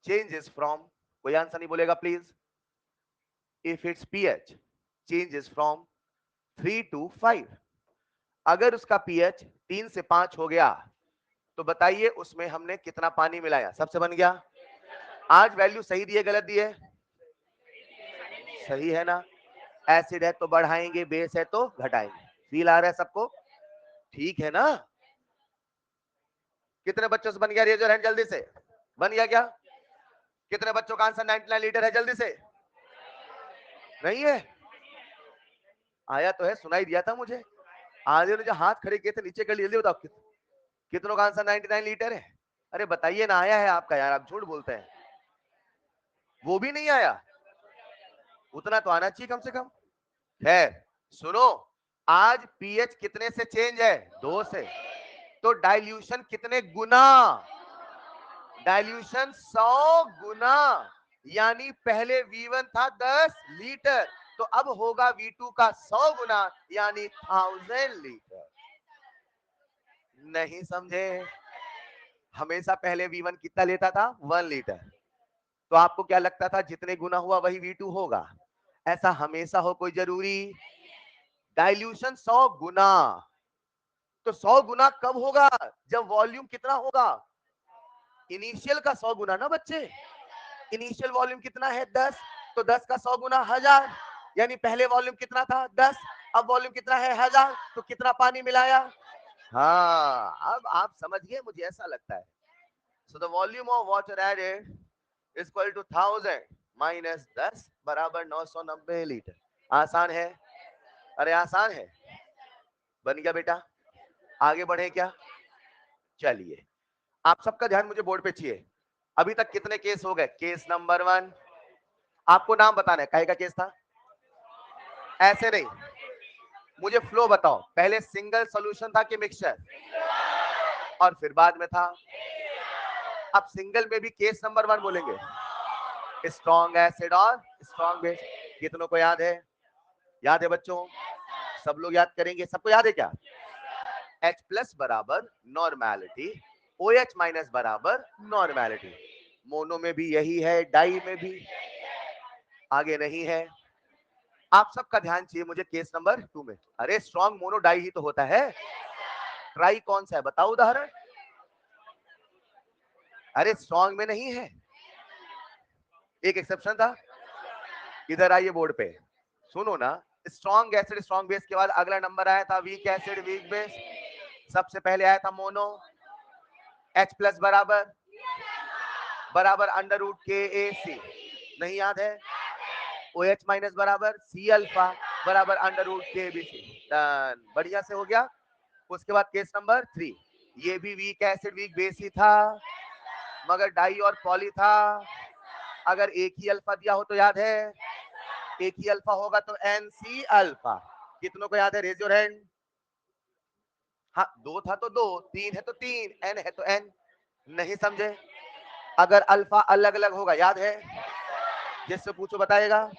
S1: changes from, कोई answer नहीं बोलेगा please, if its pH changes from 3 to 5। अगर उसका pH 3 से 5 हो गया तो बताइए उसमें हमने कितना पानी मिलाया? सबसे बन गया। आज वैल्यू सही दिए गलत दिए? सही है ना? एसिड है तो बढ़ाएंगे, बेस है तो घटाएंगे। फील आ रहा है सबको? ठीक है ना? कितने बच्चों से बन गया? रेज योर हैंड जल्दी से। बन गया क्या? कितने बच्चों का आंसर 99 लीटर है? जल्दी से। नहीं है? आया तो है, सुनाई दिया था मुझे। आधे ने जो हाथ खड़े किए थे नीचे कर लिए, जल्दी बताओ कितनों का आंसर 99 लीटर है? अरे बताइए ना, आया है आपका यार, आप झूठ बोलते हैं। वो भी नहीं आया? उतना तो आना चाहिए कम से कम। खैर सुनो, आज पीएच कितने से चेंज है? 2 से। तो डाइल्यूशन कितने गुना? डाइल्यूशन 100 गुना। यानी पहले V1 था 10 लीटर, तो अब होगा V2 का 100 गुना, यानी 1000 लीटर। नहीं समझे? हमेशा पहले V1 कितना लेता था? 1 लीटर। तो आपको क्या लगता था जितने गुना हुआ वही V2 होगा? ऐसा हमेशा हो कोई जरूरी? डाइल्यूशन 100 गुना। तो 100 गुना कब होगा? जब वॉल्यूम कितना होगा? इनिशियल का 100 गुना ना बच्चे। इनिशियल वॉल्यूम कितना है? 10। तो 10 का 100 गुना 1000, यानी पहले वॉल्यूम कितना था? 10। अब वॉल्यूम कितना है? 1000। तो कितना पानी मिलाया? हाँ, अब आप समझ गए, मुझे ऐसा लगता है। So the volume of water added is equal to 1000 minus 10 बराबर 990 लीटर। आसान है? अरे आसान है। बन गया बेटा? आगे बढ़े क्या? चलिए, आप सबका ध्यान मुझे बोर्ड पे चाहिए। अभी तक कितने केस हो गए? केस नंबर 1, आपको नाम बताना है, काहे का केस था? ऐसे नहीं, मुझे फ्लो बताओ, पहले सिंगल सॉल्यूशन था कि मिक्सचर, और फिर बाद में था। अब सिंगल में भी केस नंबर 1 बोलेंगे, स्ट्रॉन्ग एसिड और स्ट्रॉन्ग बेस। कितनों को याद है? याद है बच्चों? सब लोग याद करेंगे, सबको याद है क्या? H प्लस बराबर नॉर्मेलिटी, OH माइनस बराबर नॉर्मेलिटी। मोनो में भी यही है, डाई में भी, आगे नहीं है। आप सबका ध्यान चाहिए मुझे केस नंबर 2 में। अरे स्ट्रॉन्ग मोनो डाई ही तो होता है, ट्राई कौन सा है बताओ उदाहरण? अरे स्ट्रॉन्ग में नहीं है, एक एक्सेप्शन था। इधर आइए बोर्ड पे, सुनो ना। स्ट्रॉन्ग एसिड स्ट्रॉन्ग बेस के बाद अगला नंबर आया था वीक एसिड वीक बेस। सबसे पहले आया था मोनो। H प्लस बराबर बराबर अंडर रूट के ए सी, नहीं याद है? OH माइनस बराबर सी अल्फा बराबर अंडर रूट के बी सी। डन, बढ़िया से हो गया। उसके बाद केस नंबर 3, ये भी वीक एसिड वीक बेस ही था, मगर डाई और पॉली था। अगर एक ही अल्फा दिया हो तो याद है, एक ही अल्फा होगा तो एन सी अल्फा। कितनों को याद है? Raise your hand. हाँ, 2 था तो 2, 3 है तो 3, एन है तो एन। नहीं समझे? अगर अल्फा अलग अलग होगा याद है? जिससे पूछो बताएगा।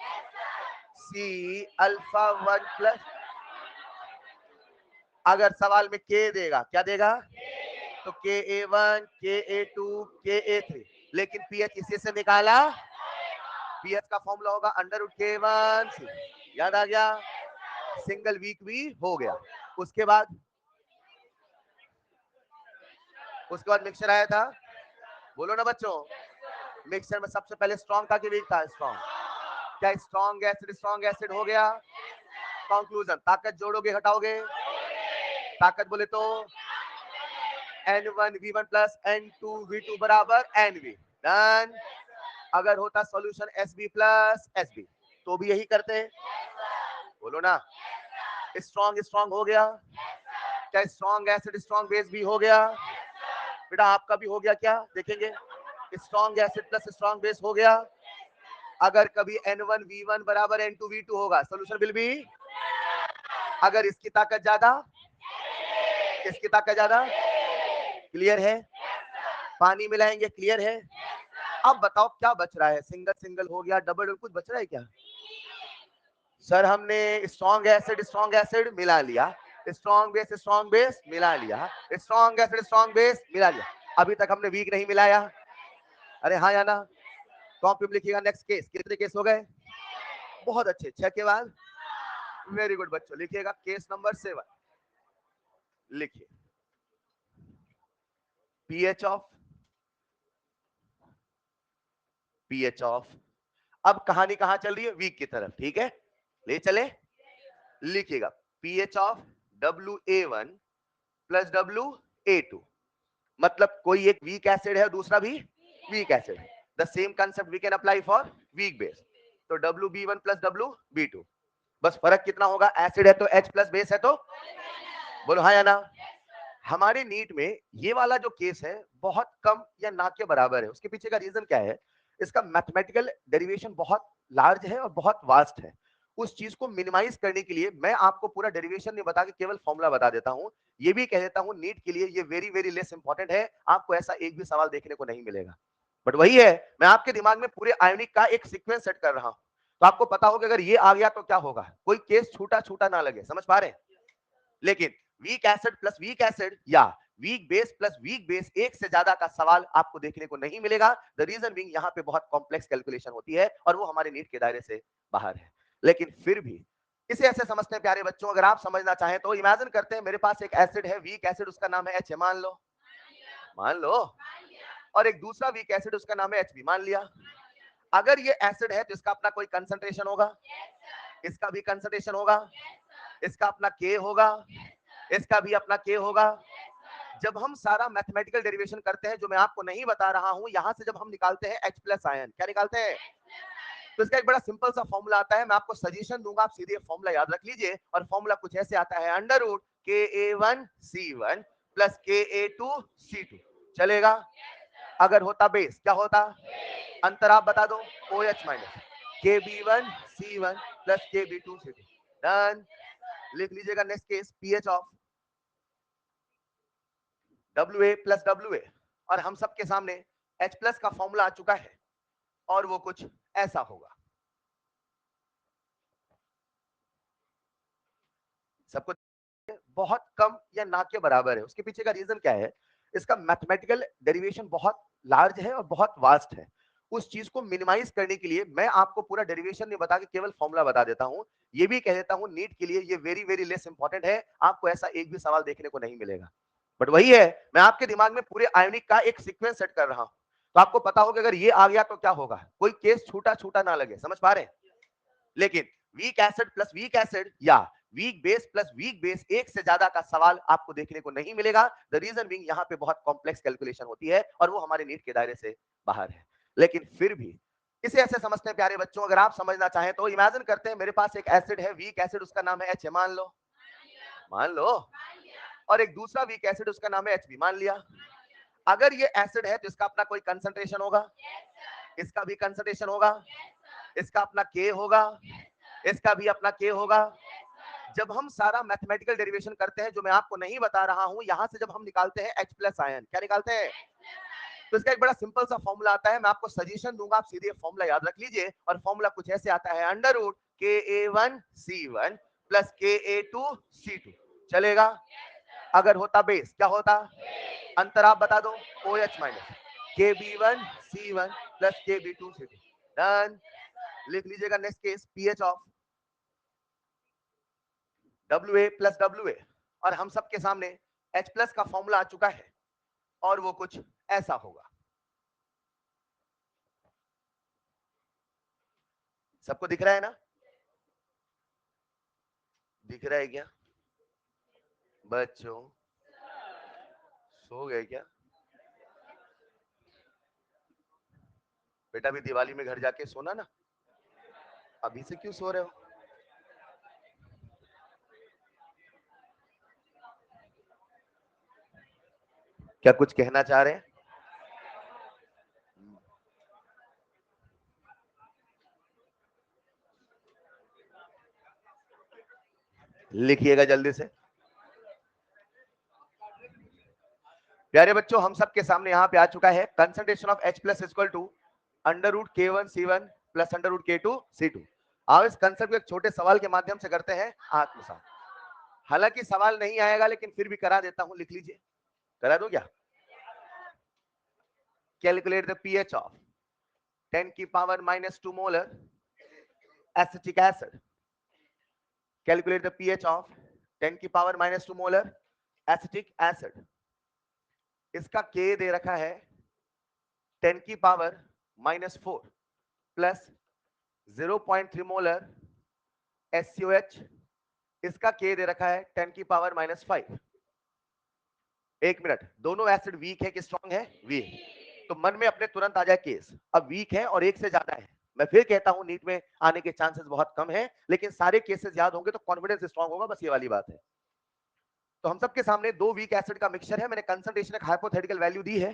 S1: सी अल्फा 1 प्लस, अगर सवाल में के देगा, क्या देगा? तो के ए 1 के ए 2 के ए 3, लेकिन पीएच इसी से निकाला। पीएच का फॉर्मूला होगा अंडर रूट के 1 सी। याद आ गया? सिंगल वीक भी हो गया। उसके बाद मिक्सचर आया था, बोलो ना बच्चों। मिक्सचर में सबसे पहले स्ट्रॉन्ग था कि वीक था? स्ट्रॉन्ग। क्या स्ट्रॉन्ग एसिड हो गया? कंक्लूजन, ताकत जोड़ोगे घटाओगे? ताकत बोले तो N1V1 प्लस N2V2 बराबर NV। डन। अगर होता सॉल्यूशन SB प्लस SB तो भी यही करते, बोलो ना। स्ट्रॉन्ग स्ट्रॉन्ग हो गया। क्या स्ट्रॉन्ग एसिड स्ट्रॉन्ग बेस भी हो गया? बेटा आपका भी हो गया क्या? देखेंगे। Strong acid plus strong base हो गया। अगर कभी N1V1 बराबर N2V2 होगा, सॉल्यूशन विल बी, अगर इसकी ताकत ज्यादा, इसकी ताकत ज्यादा, क्लियर है? पानी मिलाएंगे, क्लियर है? अब बताओ क्या बच रहा है? सिंगल सिंगल हो गया, डबल, कुछ बच रहा है क्या? सर हमने स्ट्रॉन्ग एसिड मिला लिया, स्ट्रॉन्ग बेस मिला लिया, स्ट्रॉन्ग एसिड स्ट्रॉन्ग बेस मिला लिया, अभी तक हमने वीक नहीं मिलाया। अरे हाँ या ना? कॉपी में लिखिएगा नेक्स्ट केस। कितने केस हो गए? बहुत अच्छे, 6 के बाद वेरी गुड बच्चों। लिखिएगा केस नंबर 7। लिखिए पीएच ऑफ। अब कहानी कहां चल रही है? वीक की तरफ, ठीक है, ले चले। लिखिएगा pH of WA1 plus WA2, मतलब कोई एक वीक एसिड है और दूसरा भी वीक एसिड है। The same concept we can apply for weak base. तो WB1 प्लस WB2, बस फर्क कितना होगा? एसिड है तो H प्लस बेस है तो, बोलो हाँ या ना? हमारे नीट में ये वाला जो केस है बहुत कम या ना के बराबर है। उसके पीछे का रीजन क्या है? इसका मैथमेटिकल डेरिवेशन बहुत लार्ज है और बहुत वास्ट है। उस चीज को मिनिमाइज करने के लिए मैं आपको पूरा डेरिवेशन नहीं बता के केवल फॉर्मूला बता देता हूं। ये भी कह देता हूं नीट के लिए ये वेरी वेरी लेस इंपॉर्टेंट है, आपको ऐसा एक भी सवाल देखने को नहीं मिलेगा। बट वही है, मैं आपके दिमाग में पूरे आयोनिक का एक सीक्वेंस सेट कर रहा हूं, तो आपको पता होगा अगर ये आ गया तो क्या होगा, कोई केस छूटा छूटा ना लगे। समझ पा रहे हैं? लेकिन weak acid plus weak acid या weak base plus weak base, एक से ज्यादा का सवाल आपको देखने को नहीं मिलेगा। द रीजन बीइंग यहाँ पे बहुत कॉम्प्लेक्स कैलकुलेशन होती है और वो हमारे नीट के दायरे से बाहर है। लेकिन फिर भी इसे ऐसे समझते हैं प्यारे बच्चों, अगर आप समझना चाहें तो इमेजिन करते हैं मेरे पास एक एसिड है, वीक एसिड, उसका नाम है एच, मान लो, और एक दूसरा वीक एसिड, उसका नाम है एच बी, मान लिया। अगर ये एसिड है तो इसका अपना कोई कंसंट्रेशन होगा, इसका भी कंसंट्रेशन होगा, इसका अपना के होगा, इसका भी अपना के होगा। जब हम सारा मैथमेटिकल डेरिवेशन करते हैं, जो मैं आपको नहीं बता रहा हूं, यहां से जब हम निकालते हैं H प्लस आयन, क्या निकालते हैं? तो इसका एक बड़ा सिंपल सा फॉर्मूला आता है, मैं आपको सजेशन दूंगा, आप सीधे फॉर्मूला याद रख लीजिए। और फॉर्मूला कुछ ऐसे आता है, under root KA1C1 plus KA2C2। चलेगा? अगर होता बेस, क्या होता? अंतर आप बता दो, OH minus KB1C1 plus KB2C2। Done. लिख लीजिएगा next case pH of WA plus WA, और हम सबके सामने H प्लस का फॉर्मूला आ चुका है और वो कुछ ऐसा होगा। सबको बहुत कम या ना के बराबर है। उसके पीछे का रीजन क्या है? इसका मैथमेटिकल डेरिवेशन बहुत लार्ज है और बहुत वास्ट है। उस चीज को मिनिमाइज करने के लिए मैं आपको पूरा डेरिवेशन नहीं बता के केवल फॉर्मूला बता देता हूं। ये भी कह देता हूं नीट के लिए ये वेरी वेरी लेस इंपॉर्टेंट है, आपको ऐसा एक भी सवाल देखने को नहीं मिलेगा। बट वही है, मैं आपके दिमाग में पूरे आयोनिक का एक सीक्वेंस सेट कर रहा हूं, तो आपको पता होगा अगर ये आ गया तो क्या होगा, कोई केस छूटा छूटा ना लगे। समझ पा रहे हैं? लेकिन weak acid plus weak acid या weak base plus weak base, एक से ज्यादा का सवाल आपको देखने को नहीं मिलेगा। द रीजन बीइंग यहाँ पे बहुत कॉम्प्लेक्स कैलकुलेशन होती है और वो हमारे नीट के दायरे से बाहर है। लेकिन फिर भी इसे ऐसे समझते हैं प्यारे बच्चों, अगर आप समझना चाहें तो इमेजिन करते हैं मेरे पास एक एसिड है, वीक एसिड, उसका नाम है एच, मान लो, और एक दूसरा वीक एसिड उसका नाम है एच, मान लिया। अगर ये एसिड है तो इसका अपना कोई कंसंट्रेशन होगा, इसका भी कंसंट्रेशन होगा, इसका अपना के होगा, इसका भी अपना के होगा। जब हम सारा मैथमेटिकल डेरिवेशन करते हैं, जो मैं आपको नहीं बता रहा हूं, यहां से जब हम निकालते हैं H प्लस आयन, क्या निकालते हैं? तो इसका एक बड़ा सिंपल सा फॉर्मूला आता है, मैं आपको सजेशन दूंगा, आप सीधे फॉर्मूला याद रख लीजिए। और फॉर्मूला कुछ ऐसे आता है, under root Ka1C1 plus Ka2C2। चलेगा? अगर होता बेस, क्या होता? अंतर आप बता दो, OH minus Kb1C1 plus Kb2C2। Done. लिख लीजिएगा next case pH of WA plus WA, और हम सबके सामने H प्लस का फॉर्मूला आ चुका है और वो कुछ ऐसा होगा। सबको दिख रहा है ना? दिख रहा है क्या बच्चों? सो गए क्या? बेटा भी दिवाली में घर जाके सोना ना, अभी से क्यों सो रहे हो? क्या कुछ कहना चाह रहे हैं? लिखिएगा जल्दी से। प्यारे बच्चों, हम सबके सामने यहाँ पे आ चुका है concentration of H plus equal to under root K1C1 plus under root K2C2। आओ इस कंसेप्ट को एक छोटे सवाल के माध्यम से करते हैं आत्मसात। हालांकि सवाल नहीं आएगा लेकिन फिर भी करा देता हूं, लिख लीजिए। करा दो क्या? कैलकुलेट द पीएच ऑफ 10 की power -2 molar acetic acid. Calculate the pH of 10 की पावर -2 मोलर एसिटिक एसिड। इसका के दे रखा है 10 की पावर -4 प्लस 0.3 मोलर SCOH। इसका के दे रखा है 10 की पावर -5। एक मिनट, दोनों एसिड वीक है कि स्ट्रांग है? वीक। तो मन में अपने तुरंत आ जाए केस, अब वीक है और एक से ज्यादा है। मैं फिर कहता हूं नीट में आने के चांसेस बहुत कम है, लेकिन सारे केसेस याद होंगे तो कॉन्फिडेंस स्ट्रांग होगा, बस ये वाली बात है। तो हम सबके सामने दो वीक एसिड का मिक्सचर है, मैंने कंसंट्रेशन एक हाइपोथेटिकल वैल्यू दी है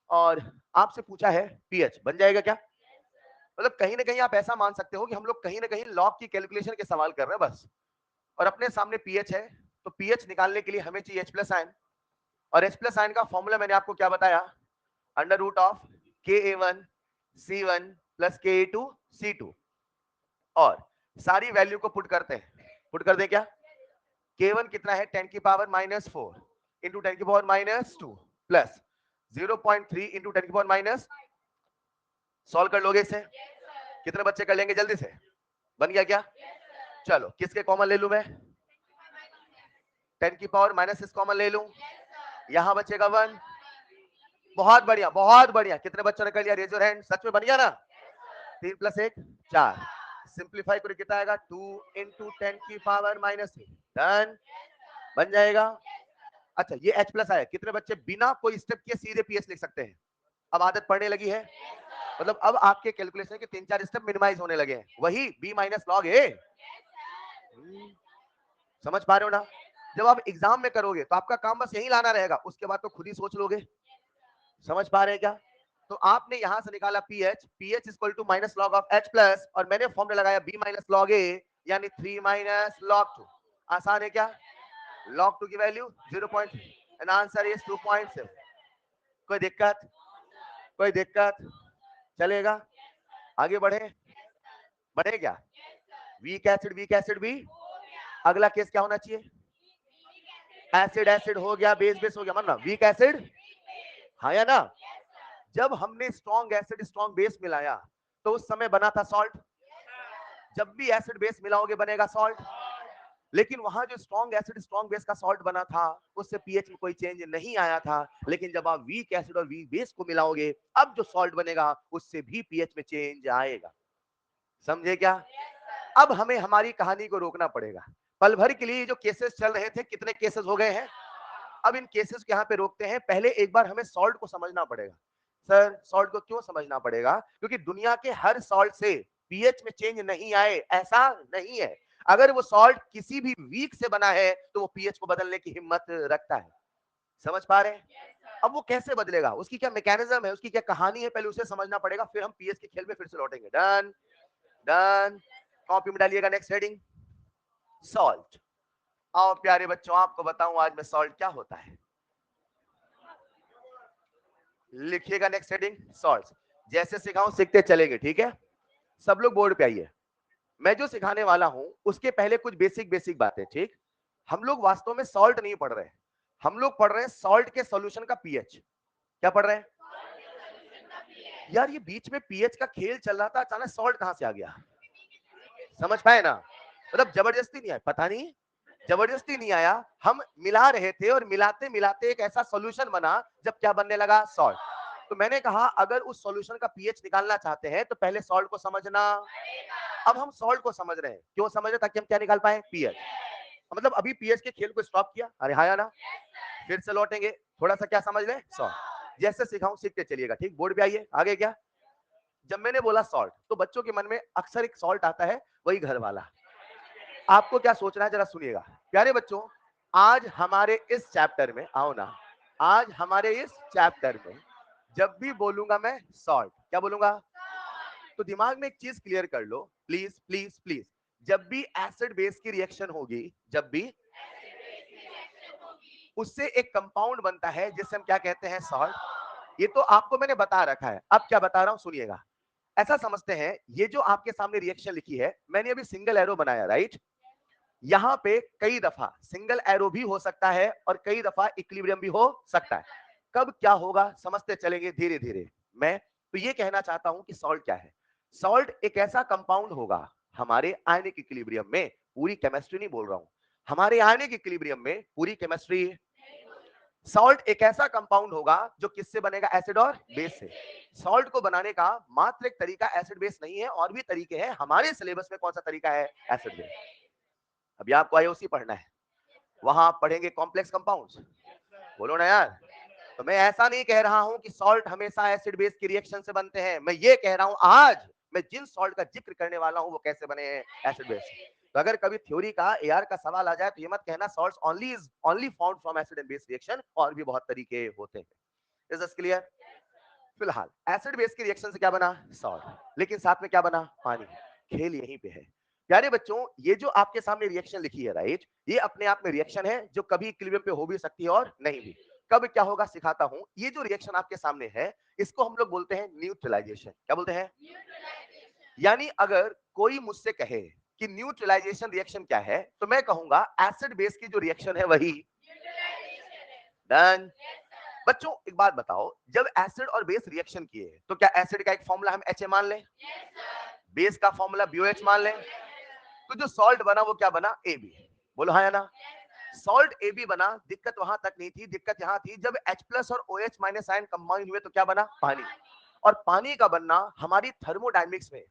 S1: और आपसे पूछा है पीएच। बन जाएगा क्या? मतलब कहीं ना कहीं आप ऐसा मान सकते हो कि हम लोग कहीं ना कहीं लॉग की कैलकुलेशन के सवाल कर रहे हैं बस, और अपने सामने पीएच है। तो पीएच निकालने के लिए हमें चाहिए H प्लस आयन, और H प्लस आयन का फॉर्मूला मैंने आपको क्या बताया? Under root of Ka1C1 plus Ka2C2। और सारी वैल्यू को पुट करते हैं, पुट कर दे क्या? K1 कितना है? 10 की पावर -4 इंटू 10 की पावर -2 प्लस 0.3 इंटू 10 की पावर माइनस। सॉल्व कर लोगे इसे? कितने बच्चे कर लेंगे जल्दी से? बन गया क्या? चलो किसके कॉमन ले लूं मैं? 10 की पावर माइनस इस कॉमन ले लूं, यहां बचेगा 1। बहुत बढ़िया, बहुत बढ़िया। कितने बच्चों ने कर लिया? Raise your hand. सच में बन गया ना? 3 + 1 4। सिंप्लीफाई करो कितना आएगा? 2 इंटू 10 की पावर -3। डन। बन जाएगा। अच्छा ये H प्लस आया, कितने बच्चे बिना कोई स्टेप किए सीधे पीएच लिख सकते हैं? अब आदत पड़ने लगी है, मतलब अब आपके कैलकुलेशन के 3-4 स्टेप मिनिमाइज होने लगे हैं। वही B माइनस लॉग ए। समझ पा रहे हो ना? जब आप एग्जाम में करोगे तो आपका काम बस यही लाना रहेगा, उसके बाद तो खुद ही सोच लोगे। समझ पा रहे हैं क्या? तो आपने यहां से निकाला pH, pH equal to -log of H plus, और मैंने फॉर्मूला लगाया B - log A यानी 3 - log 2। आसान है क्या? log 2 की value 0 point and answer is 2.7। कोई दिक्कत? कोई दिक्कत? चलेगा? आगे बढ़े? बढ़े क्या? वीक एसिड भी। अगला केस क्या होना चाहिए? एसिड एसिड हो गया, बेस बेस हो गया, मानना वीक एसिड, हाँ या ना? जब हमने स्ट्रॉन्ग एसिड स्ट्रॉन्ग बेस मिलाया तो उस समय बना था सॉल्ट। जब भी एसिड बेस मिलाओगे बनेगा सॉल्ट। लेकिन वहां जो स्ट्रॉन्ग एसिड स्ट्रॉन्ग बेस का सॉल्ट बना था उससे पीएच में कोई चेंज नहीं आया था। लेकिन जब आप वीक एसिड और वीक बेस को मिलाओगे अब जो सॉल्ट बनेगा उससे भी पीएच में चेंज आएगा। समझे क्या? अब हमें हमारी कहानी को रोकना पड़ेगा। पल भर के लिए जो केसेस चल रहे थे, कितने केसेस हो गए हैं? अब इन केसेस को यहाँ पे रोकते हैं। पहले एक बार हमें सॉल्ट को समझना पड़ेगा। सर सॉल्ट को क्यों समझना पड़ेगा? क्योंकि दुनिया के हर सॉल्ट से पीएच में चेंज नहीं आए ऐसा नहीं है। अगर वो सॉल्ट किसी भी वीक से बना है तो वो पीएच को बदलने की हिम्मत रखता है। समझ पा रहे हैं? अब वो कैसे बदलेगा, उसकी क्या मैकेनिज्म है, उसकी क्या कहानी है, पहले उसे समझना पड़ेगा, फिर हम पीएच के खेल में फिर से लौटेंगे। Done done. कॉपी में डालिएगा नेक्स्ट हेडिंग, सॉल्ट। आओ प्यारे बच्चों, आपको बताऊं आज में सॉल्ट क्या होता है। लिखिएगा नेक्स्ट हेडिंग, सॉल्ट। जैसे सिखाऊं सीखते चलेंगे, ठीक है? सब लोग बोर्ड पे आइए। मैं जो सिखाने वाला हूं उसके पहले कुछ बेसिक बेसिक बातें, ठीक? हम लोग वास्तव में सॉल्ट नहीं पढ़ रहे हैं, हम लोग पढ़ रहे हैं सॉल्ट के सॉल्यूशन का पीएच। क्या पढ़ रहे हैं? यार ये बीच में पीएच का खेल चल रहा था, अचानक सॉल्ट कहां से आ गया? समझ पाए ना? मतलब जबरदस्ती नहीं आया, पता नहीं जबरदस्ती नहीं आया, हम मिला रहे थे और मिलाते मिलाते एक ऐसा सॉल्यूशन बना जब क्या बनने लगा? सॉल्ट। तो मैंने कहा अगर उस सॉल्यूशन का पीएच निकालना चाहते हैं तो पहले सॉल्ट को समझना। अब हम सॉल्ट को समझ रहे हैं, क्यों समझ रहे? ताकि हम क्या निकाल पाए? पीएच। मतलब अभी पीएच के खेल को स्टॉप किया, अरे हाँ या ना? फिर से लौटेंगे, थोड़ा सा क्या समझ लें? सॉल्ट। जैसे सिखाऊं सीखते चलिएगा, ठीक? बोर्ड पे आइए। आगे क्या? जब मैंने बोला सॉल्ट तो बच्चों के मन में अक्सर एक सॉल्ट आता है, वही घर वाला। आपको क्या सोचना है जरा सुनिएगा। प्यारे बच्चों, आज हमारे इस चैप्टर में आओ ना, आज हमारे इस चैप्टर में जब भी बोलूंगा मैं सॉल्ट, क्या बोलूंगा? तो दिमाग में एक चीज क्लियर कर लो प्लीज प्लीज प्लीज। जब भी एसिड बेस की रिएक्शन होगी, जब भी उससे एक कंपाउंड बनता है जिसे हम क्या कहते हैं? सॉल्ट। ये तो आपको मैंने बता रखा है, अब क्या बता रहा हूं सुनिएगा। ऐसा समझते हैं, ये जो आपके सामने रिएक्शन लिखी है मैंने अभी सिंगल एरो बनाया, राइट? यहां पे कई दफा सिंगल एरो भी हो सकता है और कई दफा इक्विलिब्रियम भी हो सकता है। कब क्या होगा समझते चलेंगे धीरे धीरे। मैं तो ये कहना चाहता हूं कि सॉल्ट क्या है। सॉल्ट एक ऐसा कंपाउंड होगा हमारे आयनिक इक्विलिब्रियम में, पूरी केमिस्ट्री नहीं बोल रहा हूं, हमारे आयनिक इक्विलिब्रियम में पूरी केमिस्ट्री। सॉल्ट एक ऐसा कंपाउंड होगा जो किससे बनेगा? एसिड और बेस से। सॉल्ट को बनाने का मात्र एक तरीका एसिड बेस नहीं है, और भी तरीके हैं। हमारे सिलेबस में कौन सा तरीका है? Acid base. अभी आपको आईओसी पढ़ना है, वहां आप पढ़ेंगे कॉम्प्लेक्स कंपाउंड्स। बोलो ना यार। तो मैं ऐसा नहीं कह रहा हूं कि सॉल्ट हमेशा एसिड बेस की रिएक्शन से बनते हैं, मैं ये कह रहा हूं आज मैं जिन सॉल्ट का जिक्र करने वाला हूं वो कैसे बने हैं? Acid base. तो अगर कभी थ्योरी का एआर का सवाल आ जाए तो ये मत कहना salts only is only found from acid and base reaction, और भी बहुत तरीके होते हैं। Is this clear? फिलहाल एसिड बेस की रिएक्शन से क्या बना? सॉल्ट। लेकिन साथ में क्या बना? पानी। खेल यहीं पे है प्यारे बच्चों। ये जो आपके सामने रिएक्शन लिखी है, राइट, ये अपने आप में रिएक्शन है जो कभी इक्विलिब्रियम पे हो भी सकती है और नहीं भी। कब क्या होगा सिखाता हूं। ये जो रिएक्शन आपके सामने है इसको हम लोग बोलते हैं न्यूट्रलाइजेशन। क्या बोलते हैं? यानी अगर कोई मुझसे कहे कि न्यूट्रलाइजेशन रिएक्शन क्या है तो मैं कहूंगा एसिड बेस की जो रिएक्शन है वही। डन। बच्चों एक बात बताओ, जब एसिड और बेस रिएक्शन किए तो क्या एसिड का एक फॉर्मूला हम एच मान लें, बेस का फॉर्मूला BOH मान लें, तो जो सॉल्ट बना वो क्या बना? AB। बोलो हाँ या ना? सॉल्ट AB बना। दिक्कत वहां तक नहीं थी, दिक्कत यहां थी जब H प्लस और OH माइनस आयन कंबाइन हुए तो क्या बना? पानी। और पानी का बनना हमारी थर्मोडायनेमिक्स में,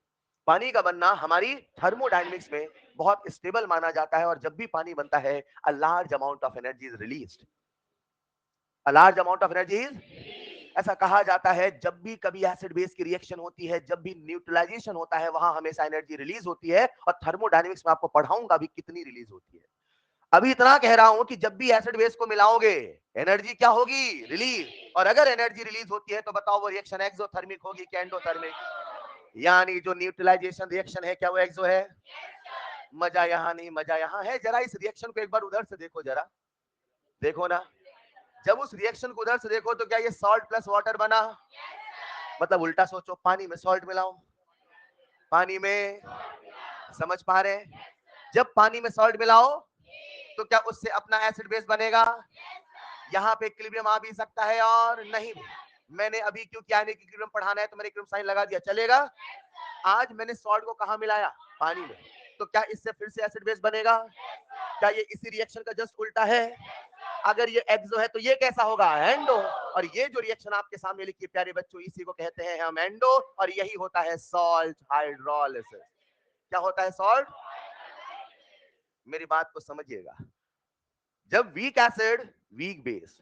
S1: पानी का बनना हमारी थर्मोडायनेमिक्स में बहुत स्टेबल माना जाता है। और जब भी पानी बनता है a large amount of energy is released, a large amount of energy is. ऐसा कहा जाता है जब भी कभी एसिड बेस की रिएक्शन होती है, जब भी न्यूट्रलाइजेशन होता है, वहां हमेशा एनर्जी रिलीज होती है। और थर्मोडायनेमिक्स में आपको पढ़ाऊंगा अभी कितनी रिलीज होती है। अभी इतना कह रहा हूं कि जब भी एसिड बेस को मिलाओगे एनर्जी क्या होगी? रिलीज। और अगर एनर्जी रिलीज होती है तो बताओ वो रिएक्शन एक्सोथर्मिक होगी कि एंडोथर्मिक? यानी जो न्यूट्रलाइजेशन रिएक्शन है क्या वो एक्सो है? मजा यहाँ नहीं, मजा यहाँ है। जरा इस रिएक्शन को एक बार उधर से देखो, जरा देखो ना। जब उस रिएक्शन को उधर से देखो तो क्या ये सॉल्ट प्लस वाटर बना? मतलब उल्टा सोचो, पानी में सॉल्ट मिलाओ, पानी में, समझ पा रहे हैं? जब पानी में सॉल्ट मिलाओ तो क्या उससे अपना एसिड बेस बनेगा? यहाँ पे इक्विलिब्रियम आ भी सकता है और नहीं भी। मैंने अभी क्योंकि आने इक्विलिब्रियम पढ़ाना है तो मैंने इक्विलिब्रियम साइन लगा दिया, चलेगा? आज मैंने सॉल्ट को कहाँ मिलाया? पानी में। तो क्या इससे फिर से एसिड बेस बनेगा? क्या ये इसी रिएक्शन का जस्ट उल्टा है? अगर ये एक्सो है तो ये कैसा होगा? एंडो। और ये जो रिएक्शन आपके सामने लिखी प्यारे बच्चों, इसी को कहते हैं हम एंडो, और यही होता है सॉल्ट हाइड्रोलिसिस। क्या होता है? सॉल्ट। मेरी बात को समझिएगा, जब वीक एसिड, वीक बेस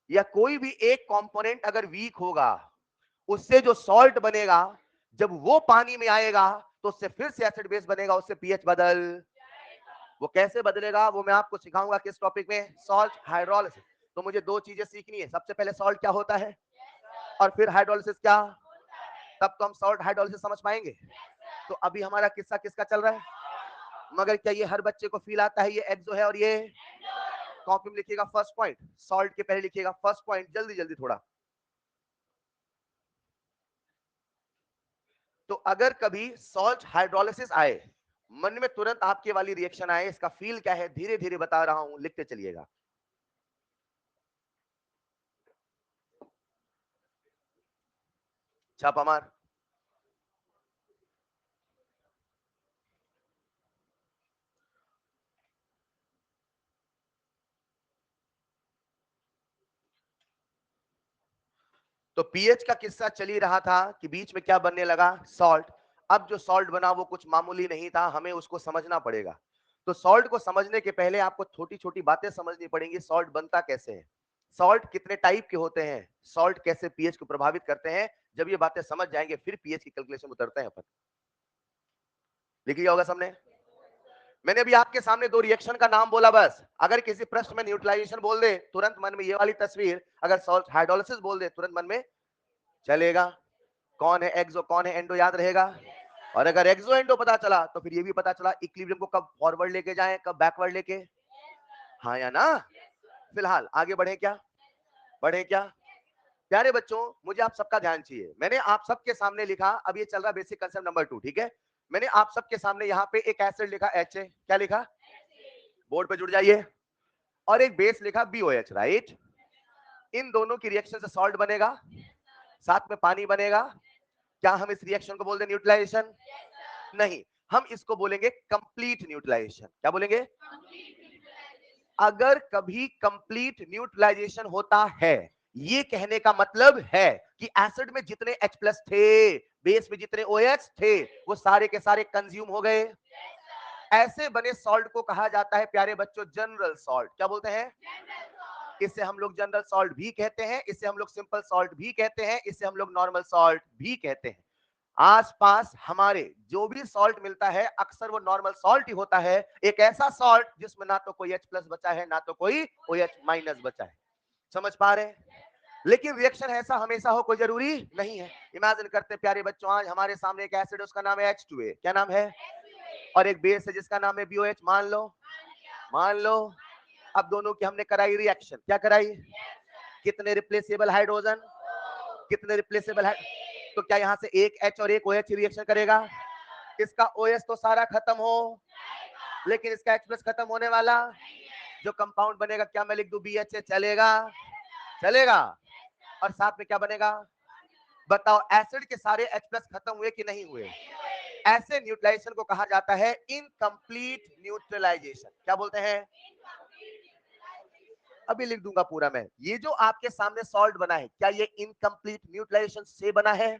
S1: या कोई भी एक कंपोनेंट अगर वीक होगा, उससे जो सॉल्ट बनेगा, जब वो पानी में आएगा तो उससे फिर से एसिड बेस बनेगा, उससे पीएच बदल। वो कैसे बदलेगा वो मैं आपको सिखाऊंगा किस टॉपिक में? Salt hydrolysis. तो मुझे दो चीजें सीखनी है, सबसे पहले सॉल्ट क्या होता है और फिर हाइड्रोलिसिस क्या, तब तो हम सॉल्ट हाइड्रोलिसिस समझ पाएंगे। तो अभी हमारा किस्सा किसका चल रहा है? मगर क्या ये हर बच्चे को फील आता है ये एक्सो है और ये? कॉपी में लिखिएगा फर्स्ट पॉइंट, सॉल्ट के पहले लिखिएगा फर्स्ट पॉइंट, जल्दी जल्दी थोड़ा। तो अगर कभी सॉल्ट हाइड्रोलिसिस आए, मन में तुरंत आपके वाली रिएक्शन आए, इसका फील क्या है धीरे धीरे बता रहा हूं, लिखते चलिएगा। छापा मार। तो पीएच का किस्सा चल ही रहा था कि बीच में क्या बनने लगा? सॉल्ट। अब जो सॉल्ट बना वो कुछ मामूली नहीं था, हमें उसको समझना पड़ेगा। तो सॉल्ट को समझने के पहले आपको छोटी छोटी बातें समझनी पड़ेंगी। सॉल्ट बनता कैसे है, सॉल्ट कितने टाइप के होते हैं, सॉल्ट कैसे पीएच को प्रभावित करते हैं, जब ये बातें समझ जाएंगे फिर पीएच की कैलकुलेशन उतरते हैं अपन। लिख लिया होगा सबने? मैंने अभी आपके सामने दो रिएक्शन का नाम बोला बस। अगर किसी प्रश्न में न्यूट्रलाइजेशन बोल दे तुरंत मन में ये वाली तस्वीर, अगर सॉल्ट हाइड्रोलिसिस बोल दे तुरंत मन में चलेगा कौन है एक्सो कौन है एंडो, याद रहेगा। और अगर एक्सो एंडो पता चला तो फिर ये भी पता चला इक्विलिब्रियम को कब फॉरवर्ड लेके जाएं कब बैकवर्ड लेके, हाँ या ना? फिलहाल आगे बढ़े क्या? बढ़े क्या? प्यारे बच्चों, मुझे आप सबका ध्यान चाहिए। मैंने आप सबके सामने लिखा, अब ये चल रहा बेसिक कंसेप्ट नंबर 2, ठीक है? मैंने आप सबके सामने यहाँ पे एक एसिड लिखा एच, क्या लिखा? बोर्ड पे जुड़ जाइए। और एक बेस लिखा BOH, राइट? इन दोनों की रिएक्शन से सॉल्ट बनेगा, साथ में पानी बनेगा। क्या हम इस रिएक्शन को बोल दें न्यूट्रलाइजेशन? नहीं, हम इसको बोलेंगे कंप्लीट न्यूट्रलाइजेशन। क्या बोलेंगे? अगर कभी कंप्लीट न्यूट्रलाइजेशन होता है, ये कहने का मतलब है कि एसिड में जितने H प्लस थे, बेस में जितने OH थे, वो सारे के सारे कंज्यूम हो गए। ऐसे बने सॉल्ट को कहा जाता है प्यारे बच्चों जनरल सॉल्ट। क्या बोलते हैं? इसे हम लोग जनरल सॉल्ट भी कहते हैं, इसे हम लोग सिंपल सॉल्ट भी कहते हैं, इसे हम लोग नॉर्मल सॉल्ट भी कहते हैं। आसपास हमारे जो भी सॉल्ट मिलता है अक्सर वो नॉर्मल सॉल्ट ही होता है, एक ऐसा सॉल्ट जिसमें ना तो कोई H प्लस बचा है ना तो कोई OH माइनस बचा है। समझ पा रहे हैं? लेकिन रिएक्शन ऐसा हमेशा हो कोई जरूरी नहीं है। इमेजिन करते हैं प्यारे बच्चों, आज हमारे सामने एक एसिड है उसका नाम है H2A, क्या नाम है? और एक बेस है जिसका नाम है BOH, मान लो, मान लो। अब दोनों की हमने कराई रिएक्शन, क्या कराई? कितने रिप्लेसेबल हाइड्रोजन? कितने रिप्लेसेबल है? तो क्या यहां से एक H और एक OH रिएक्शन करेगा? इसका OH तो सारा खत्म हो, लेकिन इसका H प्लस खत्म होने वाला, जो कंपाउंड बनेगा क्या मैं लिख दूं BHA, चलेगा? चलेगा। और साथ में क्या बनेगा? बताओ, एसिड के सारे H प्लस खत्म हुए कि नहीं हुए? ऐसे न्यूट्रलाइजेशन को कहा जाता है इनकम्प्लीट न्यूट्रलाइजेशन। क्या बोलते हैं? अभी लिख दूंगा पूरा मैं। ये जो आपके सामने सॉल्ट बना है, क्या ये इनकम्प्लीट न्यूट्रलाइजेशन से बना है?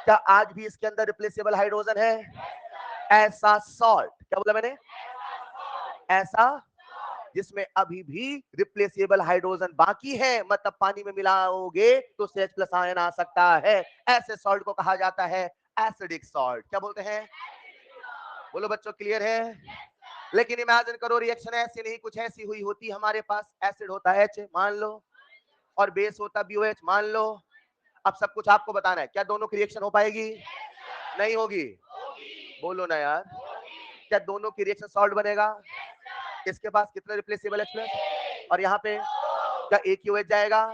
S1: क्या आज भी इसके अंदर रिप्लेसेबल हाइड्रोजन है? ऐसा सॉल्ट, क्या बोला मैंने? ऐसा जिसमें अभी भी रिप्लेसेबल हाइड्रोजन बाकी है, मतलब पानी में मिलाओगे तो CH प्लस आयन आ सकता है। ऐसे सॉल्ट को कहा जाता है एसिडिक सॉल्ट। क्या बोलते हैं? बोलो बच्चों, क्लियर है? लेकिन इमेजिन करो रिएक्शन ऐसी नहीं कुछ ऐसी हुई होती, हमारे पास एसिड होता है H मान लो और बेस होता BOH मान लो। अब सब कुछ आपको बताना है, क्या दोनों की रिएक्शन हो पाएगी? नहीं होगी? बोलो ना यार। क्या दोनों की रिएक्शन सॉल्ट बनेगा? इसके पास कितने रिप्लेसेबल H प्लस, और यहाँ पे क्या एक ही OH जाएगा?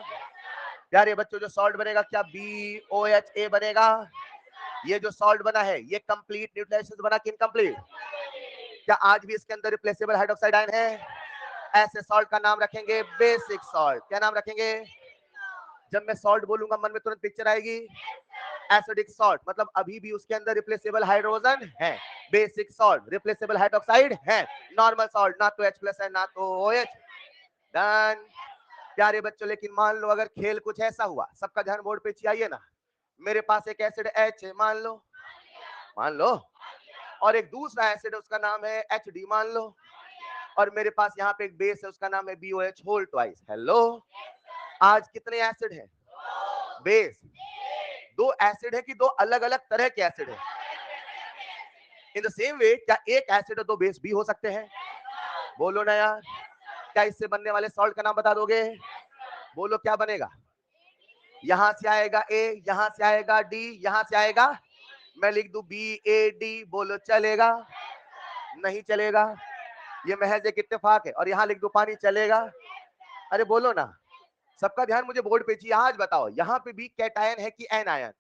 S1: प्यारे बच्चों, जो सॉल्ट बनेगा क्या BOHA बनेगा? ये जो सॉल्ट बना है ये कंप्लीट न्यूट्रलाइजेशन बना कि इनकम्प्लीट? क्या आज भी इसके अंदर रिप्लेसेबल हाइड्रोक्साइड आयन है? ऐसे सॉल्ट का नाम रखेंगे बेसिक सॉल्ट। क्या नाम रखेंगे? जब मैं सॉल्ट बोलूंगा मन में तुरंत पिक्चर आएगी एसिडिक सॉल्ट, मतलब अभी भी उसके अंदर रिप्लेसेबल हाइड्रोजन है। बेसिक सॉल्ट रिप्लेसेबल हाइड्रोक्साइड है। नॉर्मल सॉल्ट ना तो H प्लस है ना तो OH। डन प्यारे बच्चों, लेकिन मान लो अगर खेल कुछ ऐसा हुआ, सबका ध्यान बोर्ड पे चाहिए ना, मेरे पास एक एसिड H है, मान लो, और एक दूसरा एसिड उसका नाम है HD, मान लो, और मेरे पास यहाँ पे एक बेस है उसका नाम है BOH होल ट्वाइस। हेलो, आज कितने एसिड हैं? बेस। दो एसिड है कि दो अलग अलग तरह के एसिड है? इन द सेम वे, क्या एक एसिड और दो बेस भी हो सकते हैं? बोलो ना यार, क्या इससे बनने वाले सॉल्ट का नाम बता दोगे? बोलो क्या बनेगा? यहां से आएगा A, यहां से आएगा D, यहां से आएगा, मैं लिख दूं BAD, बोलो चलेगा? नहीं चलेगा, ये महज एक इत्तेफाक है। और यहां लिख दूं पानी, चलेगा? अरे बोलो ना, सबका ध्यान मुझे बोर्ड पे चाहिए। आज बताओ, यहाँ पे भी कैटायन है कि एनायन?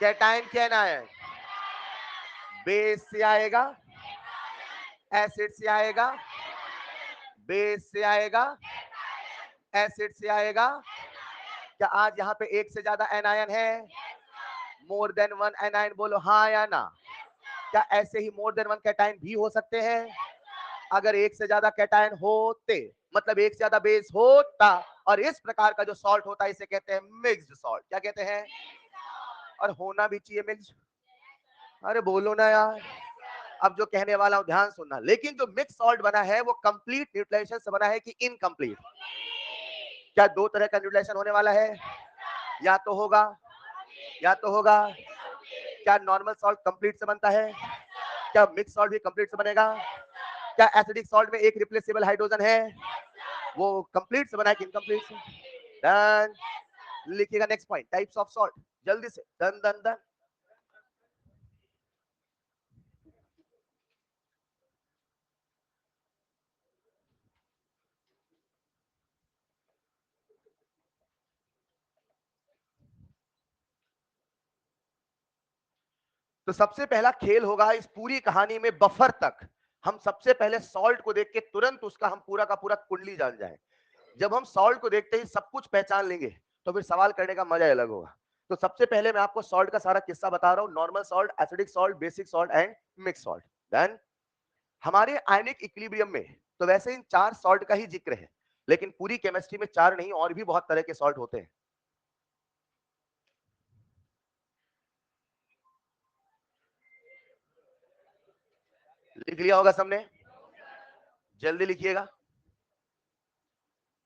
S1: कैटायन की एनायन? बेस से आएगा, एसिड से आएगा, बेस से आएगा, एसिड से आएगा। क्या आज यहाँ पे एक से ज्यादा एनायन है? मोर देन वन एनायन, बोलो हाँ या ना? क्या ऐसे ही मोर देन वन कैटायन भी हो सकते हैं? अगर एक से ज्यादा कैटायन होते, मतलब एक से ज्यादा बेस होता, और इस प्रकार का जो सॉल्ट होता है इसे कहते हैं मिक्स्ड सॉल्ट। क्या कहते हैं? और होना भी चाहिए मिक्स्ड। अरे बोलो ना यार, अब जो कहने वाला हूं ध्यान सुनना। लेकिन जो मिक्स सॉल्ट बना है वो कंप्लीट न्यूट्रलाइजेशन से बना है कि इनकम्प्लीट? क्या दो तरह का न्यूट्रलाइजेशन होने वाला है? या तो होगा, या तो होगा। क्या नॉर्मल सॉल्ट कंप्लीट से बनता है? क्या मिक्स सॉल्ट भी कंप्लीट से बनेगा? क्या एसिडिक सॉल्ट में एक रिप्लेसेबल हाइड्रोजन है? वो कंप्लीट से बना है कि इनकम्प्लीट से? डन। लिखिएगा next point, types of salt, जल्दी से। Done done done. तो सबसे पहला खेल होगा इस पूरी कहानी में बफर तक। हम सबसे पहले सॉल्ट को देख के तुरंत उसका हम पूरा का पूरा कुंडली जान जाए। जब हम सॉल्ट को देखते ही सब कुछ पहचान लेंगे तो फिर सवाल करने का मजा अलग होगा। तो सबसे पहले मैं आपको सॉल्ट का सारा किस्सा बता रहा हूं। Normal salt, acidic salt, basic salt and mix salt. Then हमारे आयनिक इक्विलिब्रियम में तो वैसे इन चार सॉल्ट का ही जिक्र है, लेकिन पूरी केमिस्ट्री में चार नहीं और भी बहुत तरह के सॉल्ट होते हैं। लिख लिया होगा सबने? जल्दी लिखिएगा।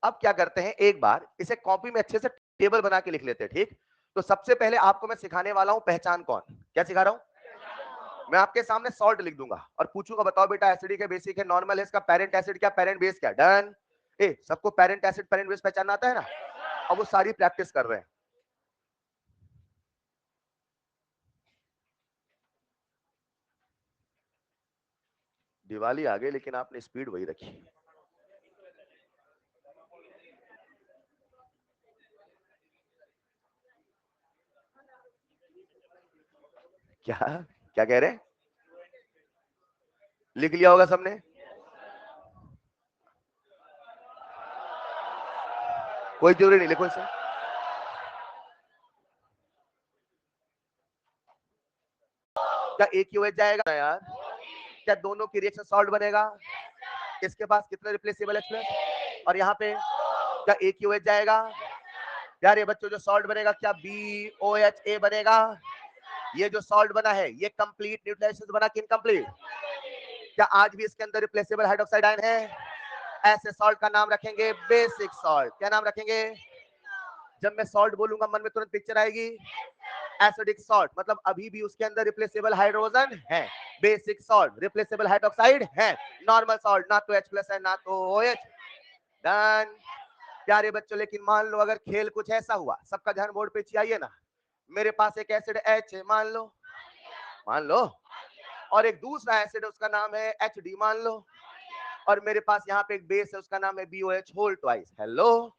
S1: अब क्या करते हैं, एक बार इसे कॉपी में अच्छे से टेबल बना के लिख लेते हैं, ठीक? तो सबसे पहले आपको मैं सिखाने वाला हूं पहचान कौन। क्या सिखा रहा हूं? मैं आपके सामने सॉल्ट लिख दूंगा और पूछूंगा बताओ बेटा एसिडिक है, बेसिक है, नॉर्मल है, इसका पेरेंट एसिड क्या, पेरेंट बेस क्या? डन। ए सबको पेरेंट एसिड पेरेंट बेस पहचानना आता है ना? अब वो सारी प्रैक्टिस कर रहे हैं। दिवाली आ गई लेकिन आपने स्पीड वही रखी। क्या क्या कह रहे हैं? लिख लिया होगा सबने? कोई जरूरी नहीं, लिखो इसे। क्या एक ही OH जाएगा यार? क्या दोनों की रिएक्शन सॉल्ट बनेगा? इसके पास कितने रिप्लेसेबल H प्लस, और यहाँ पे क्या एक ही OH जाएगा? यार ये बच्चों, जो सॉल्ट बनेगा क्या BOHA बनेगा? ये जो सॉल्ट बना है ये कंप्लीट न्यूट्रलाइजेशन से बना कि इनकम्प्लीट? क्या आज भी इसके अंदर रिप्लेसेबल हाइड्रोक्साइड आयन है? ऐसे सॉल्ट का नाम रखेंगे बेसिक सॉल्ट। क्या नाम रखेंगे? जब मैं सॉल्ट बोलूंगा मन में तुरंत पिक्चर आएगी एसिडिक सॉल्ट, मतलब अभी भी उसके अंदर रिप्लेसेबल हाइड्रोजन है। बेसिक सॉल्ट रिप्लेसेबल हाइड्रोक्साइड है। नॉर्मल सॉल्ट ना तो H प्लस है ना तो OH। डन प्यारे बच्चों, लेकिन मान लो अगर खेल कुछ ऐसा हुआ, सबका ध्यान बोर्ड पे चाहिए ना, मेरे पास एक एसिड H है, मान लो, मान लो, और एक दूसरा एसिड है उसका नाम है HD मान लो, और मेरे पास यहाँ पे एक बेस है उसका नाम है BOH होल ट्वाइस। हेलो,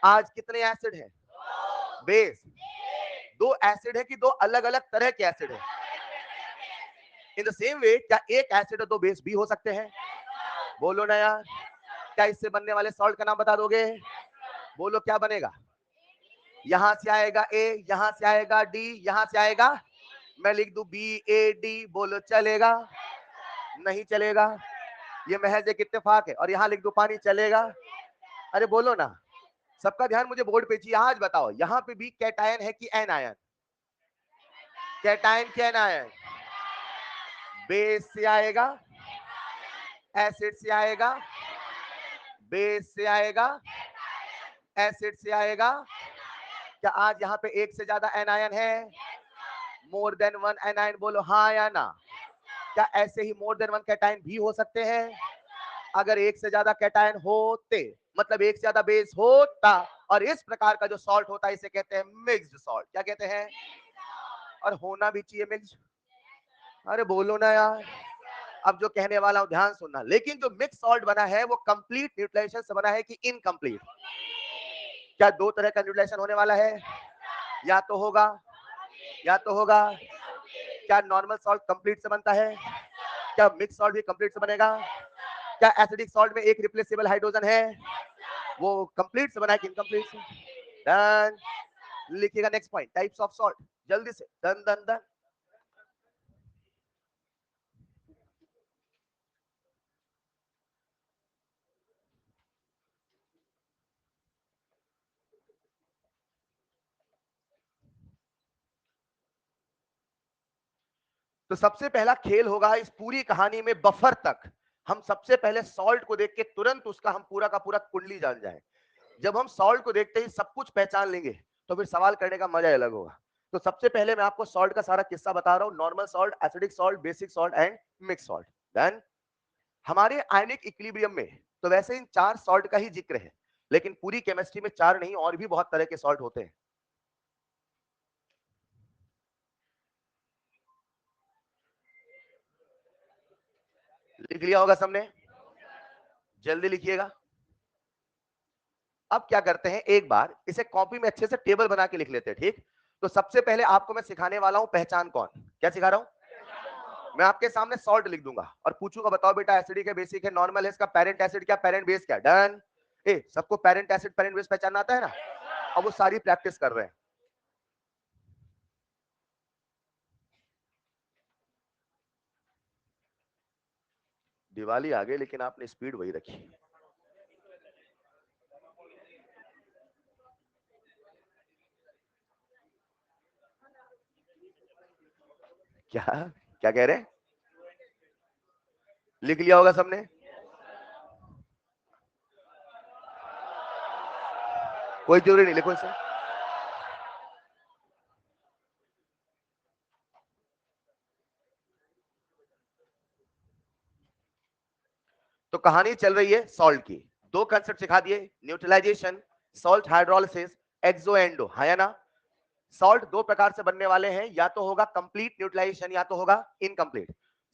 S1: आज कितने एसिड हैं? बेस। दो एसिड है कि दो अलग अलग तरह के एसिड है? इन द सेम वे, क्या एक एसिड और दो बेस भी हो सकते हैं? बोलो ना यार। क्या इससे बनने वाले सॉल्ट का नाम बता दोगे? बोलो क्या बनेगा? यहां से आएगा A, यहां से आएगा D, यहां से आएगा, मैं लिख दूं BAD। बोलो चलेगा? नहीं चलेगा। ये महज एक इत्तेफाक है। और यहां लिख दूं पानी, चलेगा? अरे बोलो ना। सबका ध्यान मुझे बोर्ड पे चाहिए। आज बताओ, यहाँ पे भी कैटायन है कि एनायन? कैटायन की एनायन? बेस से आएगा, एसिड से आएगा, बेस से आएगा, एसिड से आएगा। क्या आज यहाँ पे एक से ज्यादा एनायन है? More than one anion? बोलो हाँ या ना। क्या ऐसे ही मोर देन वन कैटायन भी हो सकते हैं? अगर एक से ज्यादा कैटायन होते, मतलब एक से ज्यादा बेस होता, और इस प्रकार का जो सॉल्ट होता है इसे कहते हैं मिक्स्ड सॉल्ट। क्या कहते हैं? और होना भी चाहिए मिक्स्ड। अरे बोलो ना यार। अब जो कहने वाला हूं ध्यान सुनना। लेकिन जो मिक्स सॉल्ट बना है वो कंप्लीट न्यूट्रलाइजेशन से बना है कि इनकम्प्लीट? क्या दो तरह का न्यूट्रलाइजेशन होने वाला है? या तो होगा, या तो होगा। क्या नॉर्मल सॉल्ट कंप्लीट से बनता है? क्या मिक्स सॉल्ट भी कंप्लीट से बनेगा? क्या एसिडिक सॉल्ट में एक रिप्लेसेबल हाइड्रोजन है? वो कंप्लीट से बना है कि इनकम्प्लीट से? डन। लिखिएगा next point, types of salt, जल्दी से। Done done done. तो सबसे पहला खेल होगा इस पूरी कहानी में बफर तक। हम सबसे पहले सॉल्ट को देख के तुरंत उसका हम पूरा का पूरा कुंडली जान जाए। जब हम सॉल्ट को देखते ही सब कुछ पहचान लेंगे तो फिर सवाल करने का मजा अलग होगा। तो सबसे पहले मैं आपको सॉल्ट का सारा किस्सा बता रहा हूं। Normal salt, acidic salt, basic salt and mix salt. Then हमारे आयनिक इक्विलिब्रियम में तो वैसे इन चार सॉल्ट का ही जिक्र है, लेकिन पूरी केमिस्ट्री में चार नहीं और भी बहुत तरह के सॉल्ट होते हैं। लिख लिया होगा सबने? जल्दी लिखिएगा। अब क्या करते हैं, एक बार इसे कॉपी में अच्छे से टेबल बना के लिख लेते हैं, ठीक? तो सबसे पहले आपको मैं सिखाने वाला हूं पहचान कौन। क्या सिखा रहा हूं? मैं आपके सामने सॉल्ट लिख दूंगा और पूछूंगा बताओ बेटा एसिडिक है, बेसिक है, नॉर्मल है, इसका पेरेंट एसिड क्या, पेरेंट बेस क्या। डन। ए सबको पेरेंट एसिड पेरेंट बेस पहचानना आता है ना? अब वो सारी प्रैक्टिस कर रहे हैं। दिवाली आ गई लेकिन आपने स्पीड वही रखी। क्या क्या कह रहे हैं? लिख लिया होगा सबने? कोई जरूरी नहीं, लिखो इसे। तो कहानी चल रही है सॉल्ट की। दो कंसेप्ट सिखा दिए, न्यूट्रलाइजेशन, सॉल्ट हाइड्रोलिसिस, एक्सो एंडो, है या ना? सॉल्ट दो प्रकार से बनने वाले हैं, या तो होगा कंप्लीट न्यूट्रलाइजेशन या तो होगा इनकम्प्लीट।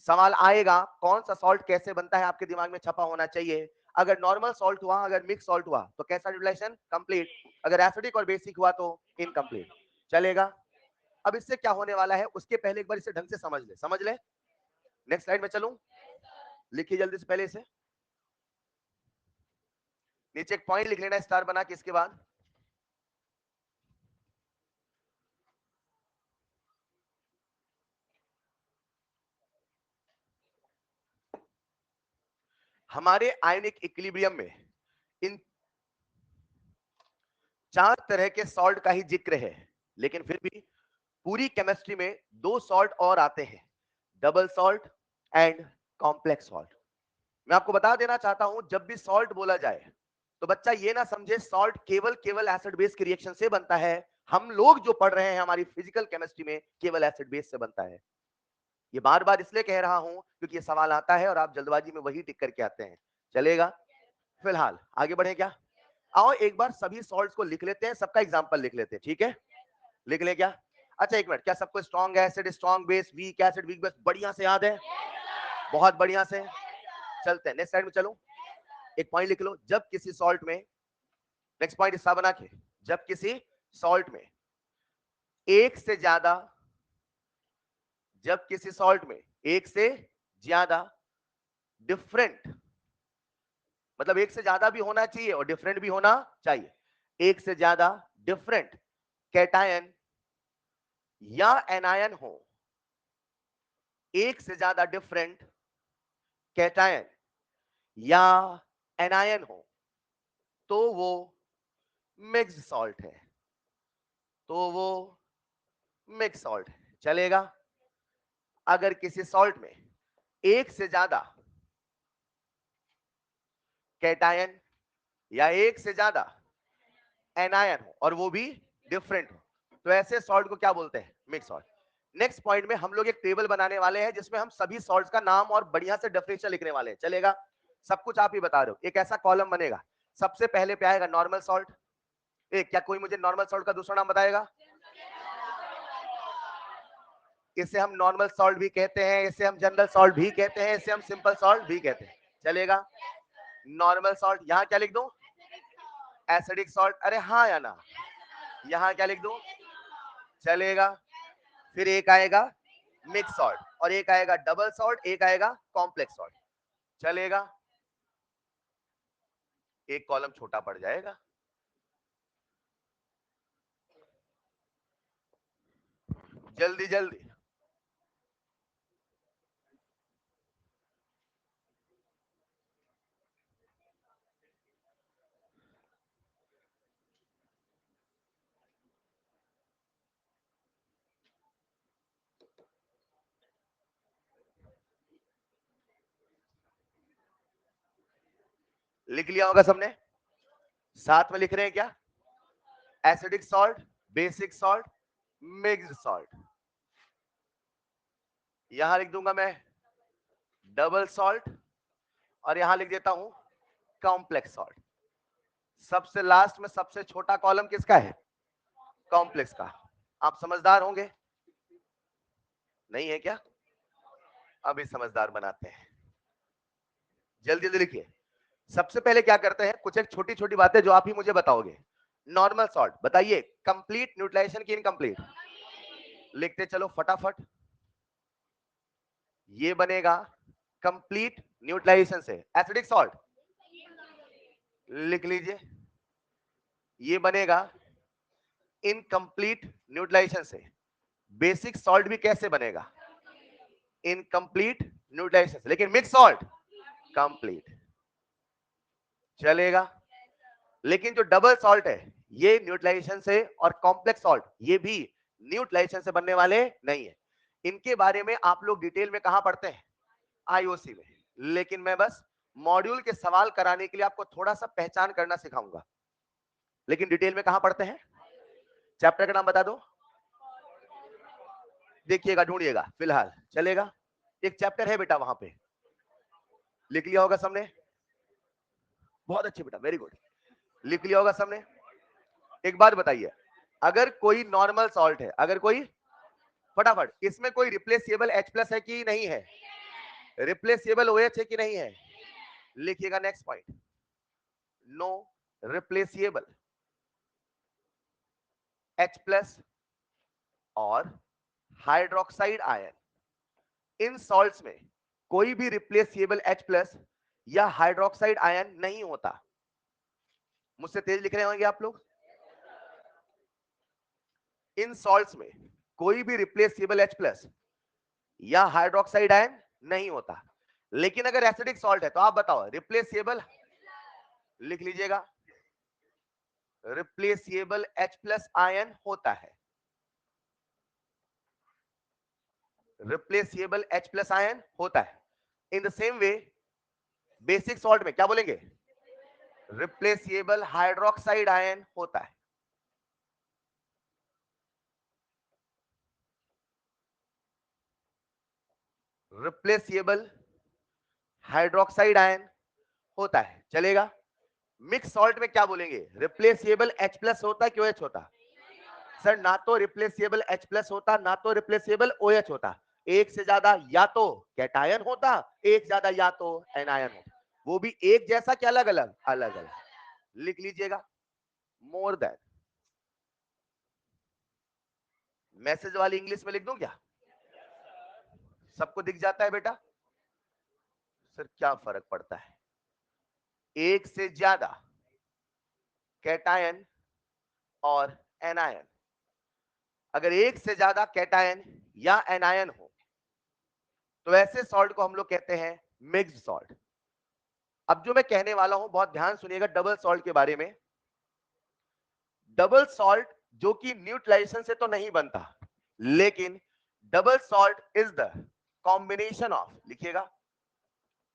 S1: सवाल आएगा कौन सा सॉल्ट कैसे बनता है, आपके दिमाग में छपा होना चाहिए। अगर नॉर्मल सॉल्ट हुआ, अगर मिक्स सॉल्ट हुआ तो कैसा न्यूट्रलाइजेशन? कंप्लीट। अगर एसिडिक और बेसिक हुआ तो इनकम्प्लीट। चलेगा? अब इससे क्या होने वाला है उसके पहले एक बार इसे ढंग से समझ ले, समझ ले। नेक्स्ट स्लाइड में चलूं? लिखिए जल्दी से पहले इसे। नीचे एक पॉइंट लिख लेना स्टार बना के इसके बाद। हमारे आयनिक इक्विलिब्रियम में इन चार तरह के सॉल्ट का ही जिक्र है, लेकिन फिर भी पूरी केमिस्ट्री में दो सॉल्ट और आते हैं, double salt and complex salt. मैं आपको बता देना चाहता हूं जब भी सॉल्ट बोला जाए तो बच्चा ये ना समझे सॉल्ट केवल केवल एसिड बेस के रिएक्शन से बनता है। हम लोग जो पढ़ रहे हैं हमारी फिजिकल केमिस्ट्री में केवल एसिड बेस से बनता है। ये बार बार इसलिए कह रहा हूं क्योंकि ये सवाल आता है और आप जल्दबाजी में वही टिक करके आते हैं। चलेगा? फिलहाल आगे बढ़े क्या? आओ एक बार सभी सॉल्ट्स को लिख लेते हैं, सबका एग्जांपल लिख लेते हैं, ठीक है? लिख ले क्या? अच्छा एक मिनट, क्या सबको strong acid, strong base, weak acid, weak base बढ़िया से याद है? बहुत बढ़िया से। चलते हैं नेक्स्ट स्लाइड में। चलो एक पॉइंट लिख लो, जब किसी सॉल्ट में, नेक्स्ट पॉइंट हिस्सा बना के, जब किसी सॉल्ट में एक से ज्यादा, जब किसी सॉल्ट में एक से ज्यादा डिफरेंट, मतलब एक से ज्यादा भी होना चाहिए और डिफरेंट भी होना चाहिए, एक से ज्यादा डिफरेंट कैटायन या एनायन हो, एक से ज्यादा डिफरेंट कैटायन या एनायन हो, तो वो मिक्स्ड सॉल्ट है, तो वो मिक्स सॉल्ट है। चलेगा? अगर किसी सॉल्ट में एक से ज्यादा कैटायन या एक से ज्यादा एनायन हो और वो भी डिफरेंट हो, तो ऐसे सॉल्ट को क्या बोलते हैं? Mix salt. नेक्स्ट पॉइंट में हम लोग एक टेबल बनाने वाले हैं जिसमें हम सभी सॉल्ट्स का नाम और बढ़िया से डेफिनेशन लिखने वाले हैं। चलेगा? सब कुछ आप ही बता रहे हो। एक ऐसा कॉलम बनेगा, सबसे पहले पे आएगा नॉर्मल सॉल्ट। एक, क्या कोई मुझे नॉर्मल सॉल्ट का दूसरा नाम बताएगा? इसे हम नॉर्मल सॉल्ट भी कहते हैं, इसे हम जनरल सॉल्ट भी कहते हैं, इसे हम सिंपल सॉल्ट भी कहते हैं। चलेगा? नॉर्मल सॉल्ट, यहां क्या लिख दूं? Acidic salt. अरे हाँ या ना? यहां क्या लिख दूं? चलेगा? फिर एक आएगा मिक्स सॉल्ट और एक आएगा डबल सॉल्ट, एक आएगा कॉम्प्लेक्स सॉल्ट। चलेगा? एक कॉलम छोटा पड़ जाएगा। जल्दी जल्दी। लिख लिया होगा सबने? साथ में लिख रहे हैं क्या? Acidic salt, basic salt, mixed salt. यहां लिख दूंगा मैं डबल सॉल्ट और यहां लिख देता हूं कॉम्प्लेक्स सॉल्ट। सबसे लास्ट में सबसे छोटा कॉलम किसका है? कॉम्प्लेक्स का। आप समझदार होंगे? नहीं है क्या? अभी समझदार बनाते हैं। जल्दी जल्दी लिखिए। सबसे पहले क्या करते हैं, कुछ एक छोटी छोटी बातें जो आप ही मुझे बताओगे। नॉर्मल सॉल्ट बताइए, कंप्लीट न्यूट्रलाइजेशन की इनकंप्लीट? लिखते चलो फटाफट। ये बनेगा कंप्लीट न्यूट्रलाइजेशन से। एसिडिक सॉल्ट लिख लीजिए, ये बनेगा इनकंप्लीट न्यूट्रलाइजेशन से। बेसिक सॉल्ट भी कैसे बनेगा? इनकंप्लीट न्यूट्रलाइजेशन से। लेकिन मिक्स सॉल्ट कंप्लीट। चलेगा? लेकिन जो डबल सॉल्ट है ये न्यूट्रलाइजेशन से, और कॉम्प्लेक्स सॉल्ट ये भी न्यूट्रलाइजेशन से बनने वाले नहीं है। इनके बारे में आप लोग डिटेल में कहां पढ़ते हैं? आईओसी में। लेकिन मैं बस मॉड्यूल के सवाल कराने के लिए आपको थोड़ा सा पहचान करना सिखाऊंगा। लेकिन डिटेल में कहां पढ़ते हैं? चैप्टर का नाम बता दो, देखिएगा ढूंढिएगा फिलहाल। चलेगा? एक चैप्टर है बेटा वहां पे, लिख लिया होगा सबने? बहुत अच्छे बेटा, वेरी गुड। लिख लिया होगा सबने? एक बात बताइए, अगर कोई नॉर्मल सॉल्ट है, अगर कोई, फटाफट, इसमें कोई रिप्लेसेबल H प्लस है कि नहीं है? रिप्लेसेबल OH है कि नहीं है? लिखिएगा next point, no replaceable H plus और हाइड्रोक्साइड आयन। इन सॉल्ट्स में कोई भी रिप्लेसेबल H प्लस या हाइड्रोक्साइड आयन नहीं होता। मुझसे तेज लिख रहे होंगे आप लोग? इन सॉल्ट्स में कोई भी रिप्लेसेबल H प्लस या हाइड्रोक्साइड आयन नहीं होता। लेकिन अगर एसिडिक सॉल्ट है तो आप बताओ, रिप्लेसेबल, लिख लीजिएगा, रिप्लेसेबल H प्लस आयन होता है। रिप्लेसेबल H प्लस आयन होता है। In the same way basic salt में क्या बोलेंगे? रिप्लेसेबल हाइड्रोक्साइड आयन होता है। रिप्लेसेबल हाइड्रोक्साइड आयन होता है। चलेगा? मिक्स सॉल्ट में क्या बोलेंगे? रिप्लेसेबल H प्लस होता है कि OH होता? सर ना तो रिप्लेसेबल H प्लस होता, ना तो रिप्लेसेबल OH होता। एक से ज्यादा या तो कैटायन होता, एक से ज्यादा या तो एनायन होता। वो भी एक जैसा कि अलग अलग? अलग अलग। लिख लीजिएगा, मोर देन। मैसेज वाली इंग्लिश में लिख दूं क्या? सबको दिख जाता है बेटा? सर क्या फर्क पड़ता है? एक से ज्यादा कैटायन और एनायन। अगर एक से ज्यादा कैटायन या एनायन हो तो ऐसे सॉल्ट को हम लोग कहते हैं मिक्स्ड सॉल्ट। अब जो मैं कहने वाला हूं बहुत ध्यान सुनिएगा डबल सॉल्ट के बारे में। डबल सॉल्ट जो कि न्यूट्रलाइजेशन से तो नहीं बनता, लेकिन double salt is the combination of, लिखिएगा,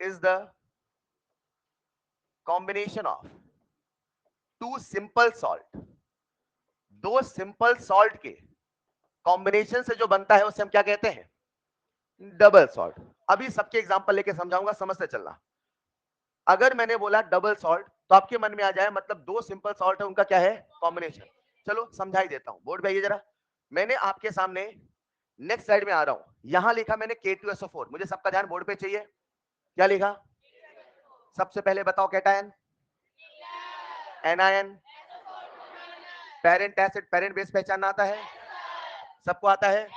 S1: is the combination of two simple salt. दो सिंपल सॉल्ट के कॉम्बिनेशन से जो बनता है उसे हम क्या कहते हैं? Double salt. अभी सबके एग्जांपल लेके समझाऊंगा, समझते चलना। अगर मैंने बोला डबल सॉल्ट तो आपके मन में आ जाए मतलब दो सिंपल सॉल्ट है उनका क्या है? कॉम्बिनेशन। चलो समझा ही देता हूं, बोर्ड पे आइए जरा। मैंने आपके सामने नेक्स्ट स्लाइड में आ रहा हूं, यहां लिखा मैंने K2SO4। मुझे सबका ध्यान बोर्ड पे चाहिए। क्या लिखा? सबसे पहले बताओ cation, anion, parent acid, parent base पहचानना आता है? सबको आता है?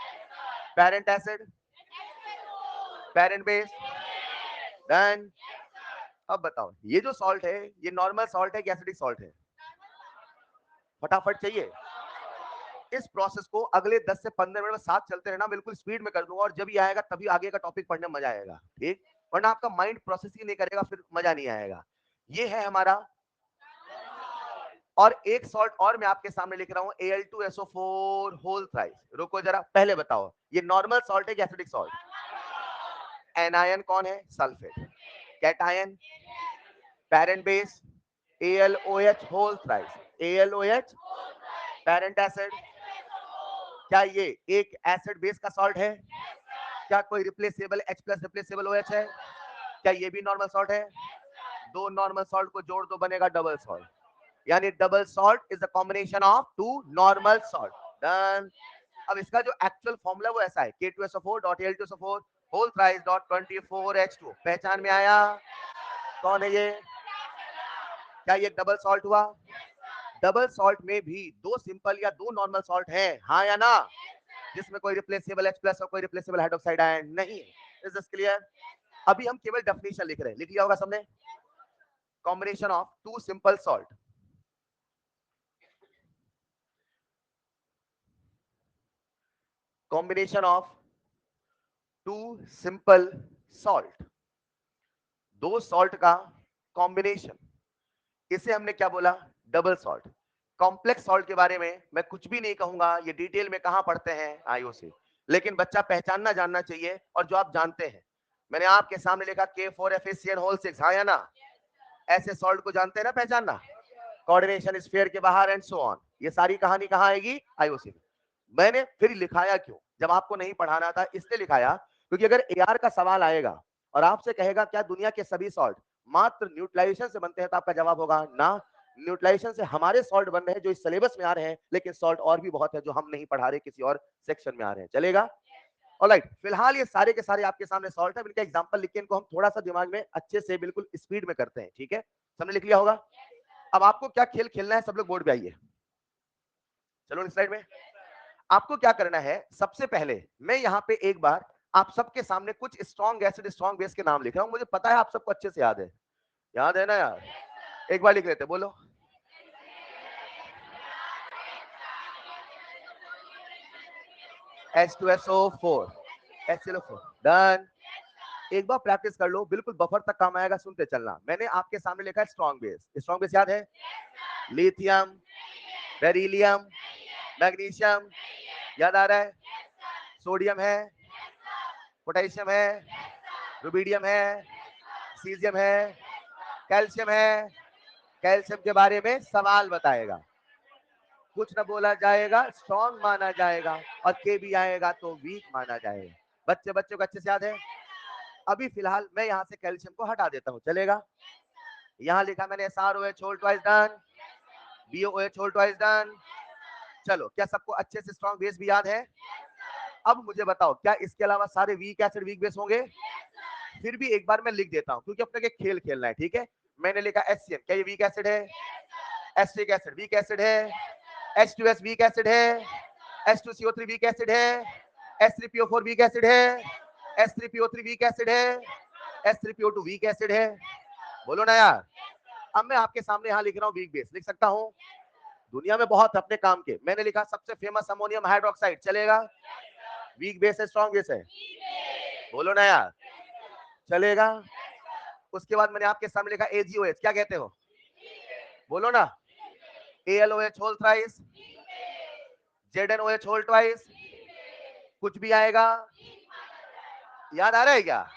S1: Parent acid, parent base, done. अब बताओ ये जो सॉल्ट है ये नॉर्मल सॉल्ट है कि एसिडिक सॉल्ट है? फटाफट चाहिए। इस प्रोसेस को अगले 10 से 15 मिनट में साथ चलते रहना, बिल्कुल स्पीड में कर दूंगा और जब ये आएगा तभी आगे का टॉपिक पढ़ने में मजा आएगा, ठीक? वरना आपका माइंड प्रोसेस ही नहीं करेगा, फिर मजा नहीं आएगा। ये है हमारा। और एक सॉल्ट और मैं आपके सामने लिख रहा हूं, Al2SO4 होल थ्राइस। रुको जरा, पहले बताओ ये नॉर्मल सॉल्ट है कि एसिडिक सॉल्ट? एनायन कौन है? Sulphate. Cation, parent base, AlOH whole thrice, AlOH। Parent acid, क्या ये एक एसिड बेस का सॉल्ट है? क्या कोई replaceable H plus replaceable OH है? क्या ये भी नॉर्मल सॉल्ट है? दो नॉर्मल सॉल्ट को जोड़ दो बनेगा डबल सॉल्ट। यानी double salt is the combination of two normal salt. Done. अब इसका जो एक्चुअल फॉर्मूला वो ऐसा है, K2SO4.Al2SO4 whole thrice dot 24H2। पहचान में आया? कौन है ये? क्या ये डबल सॉल्ट हुआ? डबल सॉल्ट में भी दो सिंपल या दो नॉर्मल सॉल्ट है, हाँ या ना? जिसमें कोई रिप्लेसेबल H प्लस और कोई रिप्लेसेबल हाइड्रोक्साइड आयन नहीं है। Is this clear? अभी हम केवल डेफिनेशन लिख रहे हैं, लिख लिया होगा सबने? Combination of two simple salt, combination of two simple salt, दो सॉल्ट का कॉम्बिनेशन, इसे हमने क्या बोला? Double salt. कॉम्प्लेक्स सॉल्ट के बारे में मैं कुछ भी नहीं कहूंगा, ये डिटेल में कहां पढ़ते हैं? आईओसी। लेकिन बच्चा पहचानना जानना चाहिए, और जो आप जानते हैं मैंने आपके सामने लिखा K4FeCN होल 6, हाँ या ना? ऐसे सॉल्ट को जानते हैं ना पहचानना? कोऑर्डिनेशन स्फीयर के बाहर एंड सो ऑन। ये सारी कहानी कहां आएगी? आईओसी में। मैंने फिर लिखाया क्यों जब आपको नहीं पढ़ाना था? इसलिए लिखाया क्योंकि अगर एआर का सवाल आएगा और आपसे कहेगा क्या दुनिया के सभी सॉल्ट मात्र न्यूट्रलाइजेशन से बनते हैं, तो आपका जवाब होगा ना, न्यूट्रलाइजेशन से हमारे सॉल्ट बन रहे हैं जो इस सिलेबस में आ रहे हैं, लेकिन सॉल्ट और भी बहुत है जो हम नहीं पढ़ा रहे, किसी और सेक्शन में आ रहे हैं। चलेगा? ऑलराइट, फिलहाल ये सारे के सारे आपके सामने सॉल्ट है, इनका एग्जांपल लिख के इनको हम थोड़ा सा दिमाग में अच्छे से बिल्कुल स्पीड में करते हैं, ठीक है? सबने लिख लिया होगा? अब आपको क्या खेल खेलना है, सब लोग बोर्ड पे आइए। चलो स्लाइड में। आपको क्या करना है, सबसे पहले मैं यहाँ पे एक बार आप सबके सामने कुछ स्ट्रॉन्ग एसिड स्ट्रॉन्ग बेस के नाम लिख रहा हूं, मुझे पता है आप सबको अच्छे से याद है ना यार? एक बार लिख लेते, बोलो। H2SO4, HCl4, done. एक बार प्रैक्टिस कर लो, बिल्कुल बफर तक काम आएगा, सुनते चलना। मैंने आपके सामने लिखा है स्ट्रॉन्ग बेस। स्ट्रॉन्ग बेस याद है? लिथियम, बेरिलियम, मैग्नीशियम, याद आ रहा है? सोडियम है, पोटेशियम है, रुबिडियम है, सीजियम है, कैल्शियम है। कैल्शियम के बारे में सवाल बताएगा, कुछ न बोला जाएगा, स्ट्रॉन्ग माना जाएगा, और के भी आएगा तो वीक माना जाएगा। बच्चों को अच्छे से याद है? अभी फिलहाल मैं यहाँ से कैल्शियम को हटा देता हूँ, चलेगा? यहाँ लिखा मैंने SrOH whole twice done, BOOH whole twice done, चलो, क्या सबको अच्छे से स्ट्रॉन्ग बेस भी याद है? अब मुझे बताओ, क्या इसके अलावा सारे वीक एसिड वीक बेस होंगे? फिर भी एक बार मैं लिख देता हूं, क्योंकि अपने के खेल खेलना है, ठीक है? मैंने लिखा HCl, क्या ये वीक एसिड है? एसिटिक एसिड वीक एसिड है। H2S वीक एसिड है। H2CO3 वीक एसिड है। H3PO4 वीक एसिड है। H3PO3 वीक एसिड है। H3PO2 वीक एसिड है। बोलो ना यार। अब मैं आपके सामने यहाँ लिख रहा हूँ वीक बेस, लिख सकता हूँ? दुनिया में बहुत अपने काम के, मैंने लिखा सबसे फेमस अमोनियम हाइड्रोक्साइड, चलेगा? वीक बेस है स्ट्रॉन्ग बेस है? बोलो ना यार, चलेगा? उसके बाद मैंने आपके सामने लिखा AgOH, क्या कहते हो? बोलो ना। AlOH whole thrice, ZnOH whole twice, कुछ भी आएगा? याद आ रहा है क्या?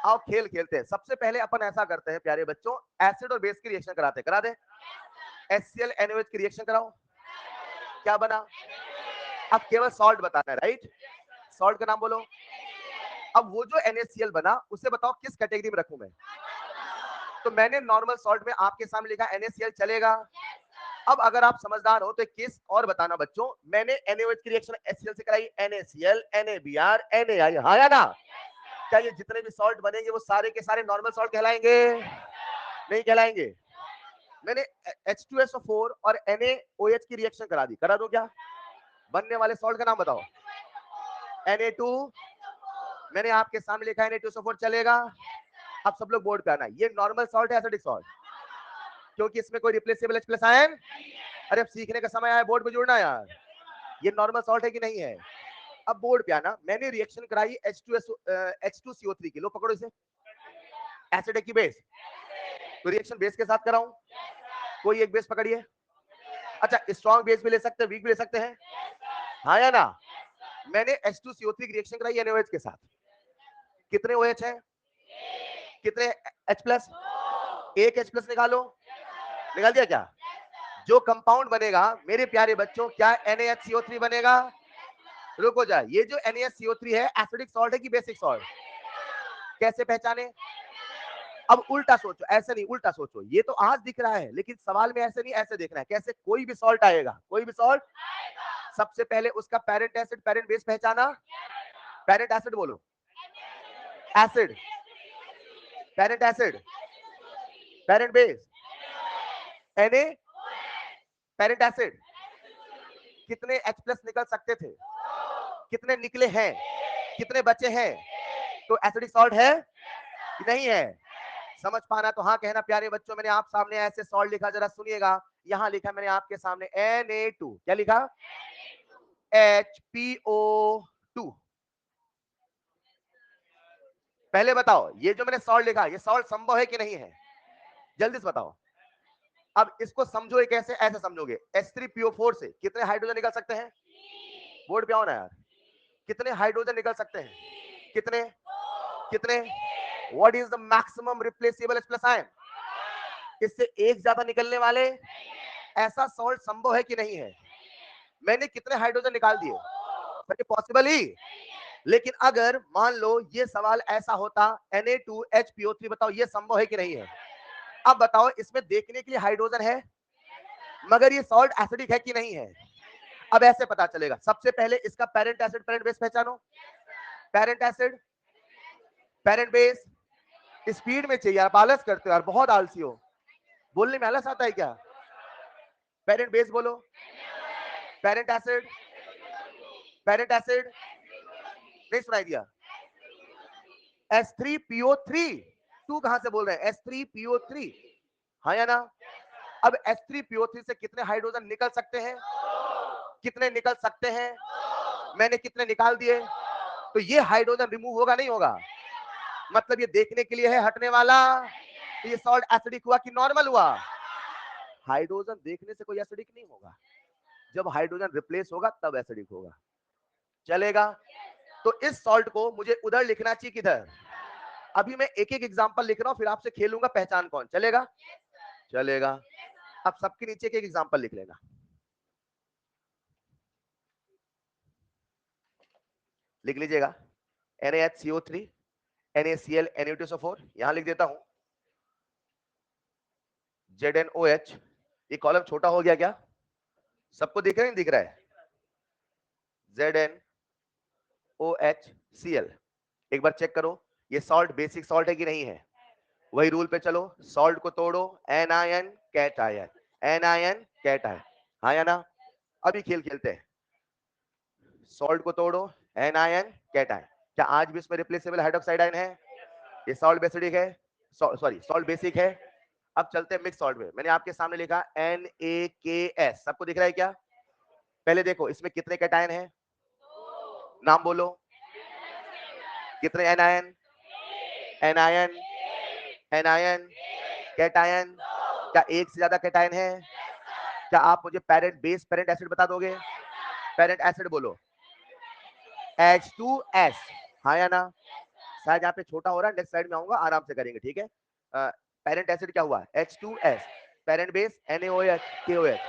S1: आओ खेल खेलते हैं। सबसे पहले अपन ऐसा करते हैं प्यारे बच्चों, एसिड और बेस की रिएक्शन कराते हैं, करा दे। HCl NaOH की रिएक्शन कराओ, क्या बना? अब केवल सॉल्ट बताना है, राइट? सॉल्ट का नाम बोलो। अब वो जो NaCl बना, उसे बताओ किस कैटेगरी में रखूं मैं? तो मैंने नॉर्मल सॉल्ट में आपके सामने लिखा NaCl, चलेगा? अब अगर आप समझदार हो तो एक केस और बताना बच्चों, मैंने NaOH की रिएक्शन HCl से कराई, NaCl, NaBr, NaI, हाँ या ना? क्या ये जितने भी सॉल्ट बनेंगे वो सारे के सारे नॉर्मल सॉल्ट कहलाएंगे? नहीं कहलाएंगे। मैंने H2SO4 और NaOH की रिएक्शन करा दी, करा दो क्या? बनने वाले सॉल्ट का नाम बताओ। Na2, मैंने आपके सामने लिखा Na2SO4, चलेगा? अब सब लोग बोर्ड पे आना, ये नॉर्मल सॉल्ट है एसिडिक सॉल्ट? क्योंकि इसमें कोई रिप्लेसेबल H+ आयन, अरे अब सीखने का समय आया, बोर्ड पे जुड़ना यार। ये नॉर्मल सॉल्ट है कि नहीं है? अब बोर्ड पे आना, मैंने रिएक्शन कराई H2CO3 की, लो पकड़ो इसे, एसिड है की बेस? तो रिएक्शन बेस के साथ कराऊं? कोई एक बेस पकड़िए। अच्छा, स्ट्रॉन्ग बेस भी ले सकते हैं, वीक भी ले सकते हैं, हाँ या ना? मैंने H2CO3 की रिएक्शन कराई NaOH के साथ, कितने OH है? कितने H+? एक H+ निकालो, निकाल दिया क्या? जो कंपाउंड बनेगा मेरे प्यारे बच्चों, क्या NaHCO3 बनेगा? रुको जा, ये जो NaHCO3 है एसिडिक सॉल्ट है कि बेसिक सॉल्ट? कैसे पहचाने? अब उल्टा सोचो, ऐसे नहीं, उल्टा सोचो, ये तो आज दिख रहा है लेकिन सवाल में ऐसे नहीं, ऐसे देखना है। कैसे? कोई भी सॉल्ट आएगा, कोई भी सॉल्ट, सबसे पहले उसका पेरेंट एसिड पेरेंट बेस पहचाना। पेरेंट एसिड बोलो, acid, parent acid, parent base, Na, parent acid. कितने H+ निकल सकते थे? कितने निकले हैं? कितने बचे हैं? तो एसिडिक सॉल्ट है कि नहीं है? समझ पाना तो हाँ कहना प्यारे बच्चों। मैंने आप सामने ऐसे सॉल्ट लिखा, जरा सुनिएगा। यहां लिखा मैंने आपके सामने Na2, क्या लिखा? HPO2। पहले बताओ, ये जो मैंने सॉल्ट लिखा, ये सॉल्ट संभव है कि नहीं है? जल्दी से बताओ। अब इसको समझो, एक ऐसे ऐसे समझोगे, H3PO4 से कितने हाइड्रोजन निकल सकते हैं? बोर्ड पे आओ ना यार, कितने हाइड्रोजन निकल सकते हैं? कितने? कितने? What is the maximum replaceable H+ ion? इससे एक ज्यादा निकलने वाले ऐसा सॉल्ट संभव है कि नहीं है? मैंने कितने हाइड्रोजन निकाल दिए? ये पॉसिबल ही। लेकिन अगर मान लो ये सवाल ऐसा होता, Na2HPO3 बताओ, ये संभव है कि नहीं है? अब बताओ, इसमें देखने के लिए हाइड्रोजन है मगर ये सॉल्ट एसिडिक है कि नहीं है? अब ऐसे पता चलेगा, सबसे पहले इसका पेरेंट एसिड पेरेंट बेस पहचानो। Parent acid parent base, speed में चाहिए, आप आलस करते हो यार, बहुत आलसी हो, बोलने में आलस आता है क्या? पेरेंट बेस बोलो, पेरेंट एसिड, पेरेंट एसिड, नहीं सुनाई दिया? H3PO3, तू कहां से बोल रहे हैं? H3PO3, हाँ या ना? अब H3PO3 से कितने हाइड्रोजन निकल सकते हैं? कितने निकल सकते हैं? मैंने कितने निकाल दिए? तो ये हाइड्रोजन रिमूव होगा नहीं होगा? मतलब ये देखने के लिए है हटने वाला। तो ये सॉल्ट एसिडिक हुआ कि नॉर्मल हुआ? हाइड्रोजन देखने से कोई एसिडिक नहीं होगा, जब हाइड्रोजन रिप्लेस होगा तब एसिडिक होगा, चलेगा? तो इस सॉल्ट को मुझे उधर लिखना चाहिए, किधर? अभी मैं एक एक एग्जांपल लिख रहा हूं, फिर आपसे खेलूंगा पहचान कौन, चलेगा? चलेगा। अब सबके नीचे एक एक एग्जांपल लिख लेना। लिख लीजिएगा, NaHCO3, NaCl, Na2SO4, यहां लिख देता हूं ZnOH। ये कॉलम छोटा हो गया क्या? सबको दिख रहा है, नहीं दिख रहा है? ZnOHCl, एक बार चेक करो ये सॉल्ट बेसिक सॉल्ट है कि नहीं है? वही रूल पे चलो, सॉल्ट को तोड़ो, एनायन कैटायन, एनायन कैटायन, हाँ या ना? अभी खेल खेलते हैं, सॉल्ट को तोड़ो, एनायन कैटायन, क्या आज भी इसमें रिप्लेसेबल हाइड्रोक्साइड आयन है? ये सॉल्ट बेसिक है, सॉरी सॉल्ट बेसिक है। अब चलते हैं मिक्स सॉल्ट में, मैंने आपके सामने लिखा NaKS, सबको दिख रहा है क्या? पहले देखो इसमें कितने कैटायन हैं, नाम बोलो, कितने एनायन, एनायन, एनायन, कैटायन, क्या एक से ज्यादा कैटायन है? क्या आप मुझे पेरेंट बेस पेरेंट एसिड बता दोगे? पेरेंट एसिड बोलो, H2S, हाँ या ना? शायद यहाँ पे छोटा हो रहा है, नेक्स्ट स्लाइड में आऊंगा आराम से करेंगे, ठीक है? पेरेंट एसिड क्या हुआ? H2S, parent base NaOH KOH,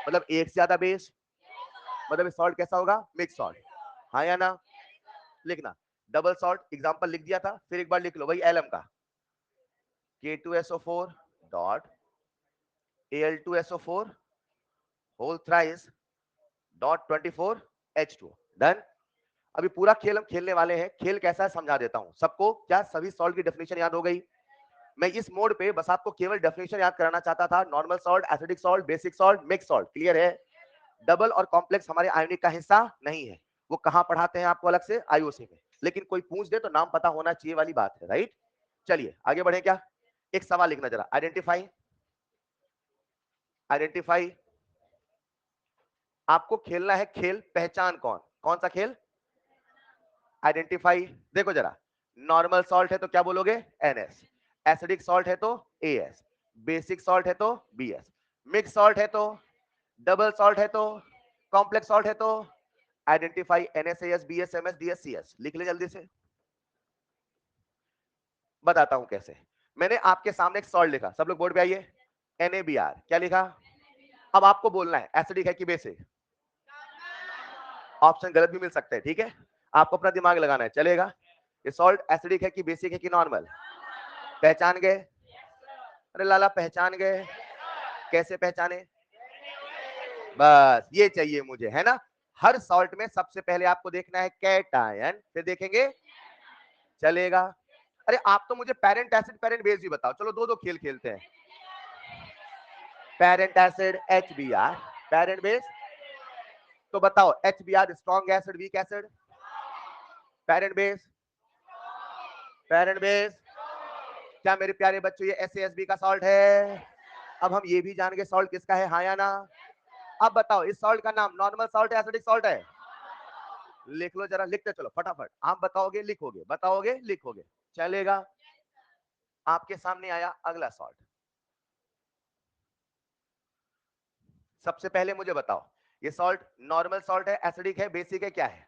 S1: मतलब एक से ज्यादा बेस, मतलब सॉल्ट कैसा होगा? मिक्स सॉल्ट, हाँ या ना? लिखना, डबल सॉल्ट एग्जांपल लिख दिया था, फिर एक बार लिख लो वही एलएम का, K2SO4 dot Al2SO4 whole thrice dot 24H2, done. अभी पूरा खेल हम खेलने वाले हैं, खेल कैसा है समझा देता हूं सबको। क्या सभी सॉल्ट की डेफिनेशन याद हो गई? मैं इस मोड पे बस आपको केवल डेफिनेशन याद कराना चाहता था, normal salt, acidic salt, basic salt, mix salt, clear है? डबल और कॉम्प्लेक्स हमारे आयोनिक का हिस्सा नहीं है, वो कहां पढ़ाते हैं आपको अलग से? आईओसी में, लेकिन कोई पूछ दे तो नाम पता होना चाहिए वाली बात है, राइट? चलिए आगे बढ़े क्या? एक सवाल लिखना जरा, आइडेंटिफाई, आइडेंटिफाई, आपको खेलना है खेल पहचान कौन, कौन सा खेल? आइडेंटिफाई, देखो जरा, नॉर्मल सॉल्ट है तो क्या बोलोगे? NS, एसिडिक सॉल्ट है तो AS, बेसिक सॉल्ट है तो BS, मिक्स सॉल्ट है तो, डबल सॉल्ट है तो, कॉम्प्लेक्स सॉल्ट है तो, identify NaCS BS MS DS CS, लिख ले जल्दी से। बताता हूं कैसे। मैंने आपके सामने एक सॉल्ट लिखा, सब लोग बोर्ड पे आइए, NaBr, क्या लिखा? अब आपको बोलना है एसिडिक है कि बेसिक, ऑप्शन गलत भी मिल सकते हैं, ठीक है? आपको अपना दिमाग लगाना है, चलेगा? ये सॉल्ट एसिडिक है कि बेसिक है कि नॉर्मल? पहचान गए? अरे लाला पहचान गए? कैसे पहचाने? बस ये चाहिए मुझे, है ना? हर सॉल्ट में सबसे पहले आपको देखना है कैटायन, फिर देखेंगे, चलेगा? अरे आप तो मुझे पेरेंट एसिड पेरेंट बेस भी बताओ, चलो दो दो खेल खेलते हैं। Parent acid HBr, parent base, तो बताओ HBr strong acid weak acid? Parent base, parent base, क्या मेरे प्यारे बच्चों ये SASB का सॉल्ट है? अब हम ये भी जान गए सॉल्ट किसका है, हाँ या ना? अब बताओ इस सॉल्ट का नाम नॉर्मल सॉल्ट है एसिडिक सॉल्ट है? लिख लो जरा, लिखते चलो फटाफट, आप बताओगे लिखोगे, बताओगे लिखोगे, चलेगा? आपके सामने आया अगला सॉल्ट, सबसे पहले मुझे बताओ ये सॉल्ट नॉर्मल सॉल्ट है, एसिडिक है, बेसिक है, क्या है?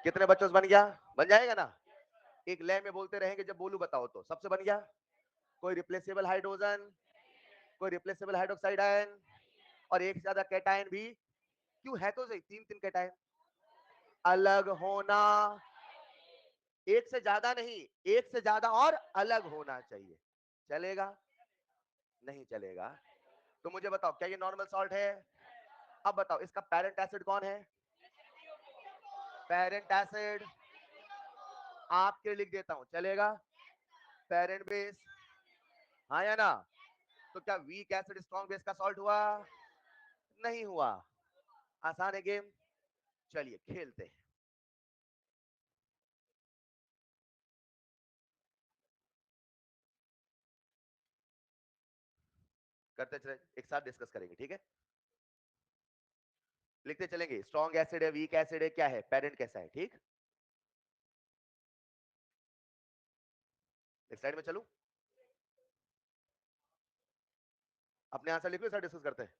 S1: कितने बच्चों से बन गया? बन जाएगा ना? एक लय में बोलते रहेंगे, जब बोलू बताओ तो सबसे बन गया? कोई रिप्लेसेबल हाइड्रोजन, कोई रिप्लेसेबल हाइड्रोक्साइड आयन, और एक से ज्यादा कैटायन भी, क्यों है तो सही, तीन तीन कैटायन, अलग होना, एक से ज्यादा नहीं, एक से ज्यादा और अलग होना चाहिए, चलेगा? नहीं चलेगा? तो मुझे बताओ क्या ये नॉर्मल सॉल्ट है? अब बताओ इसका पेरेंट एसिड कौन है? पेरेंट एसिड आपके लिए लिख देता हूं, चलेगा? पेरेंट बेस, हाँ या ना? तो क्या वीक एसिड स्ट्रॉन्ग बेस का सॉल्ट हुआ? नहीं हुआ। आसान है गेम, चलिए खेलते हैं। करते चले, एक साथ डिस्कस करेंगे, ठीक है? लिखते चलेंगे, स्ट्रॉन्ग एसिड है, वीक एसिड है, क्या है, पेरेंट कैसा है, ठीक? एक साइड में चलूं, अपने आंसर लिखो, साथ डिस्कस करते हैं,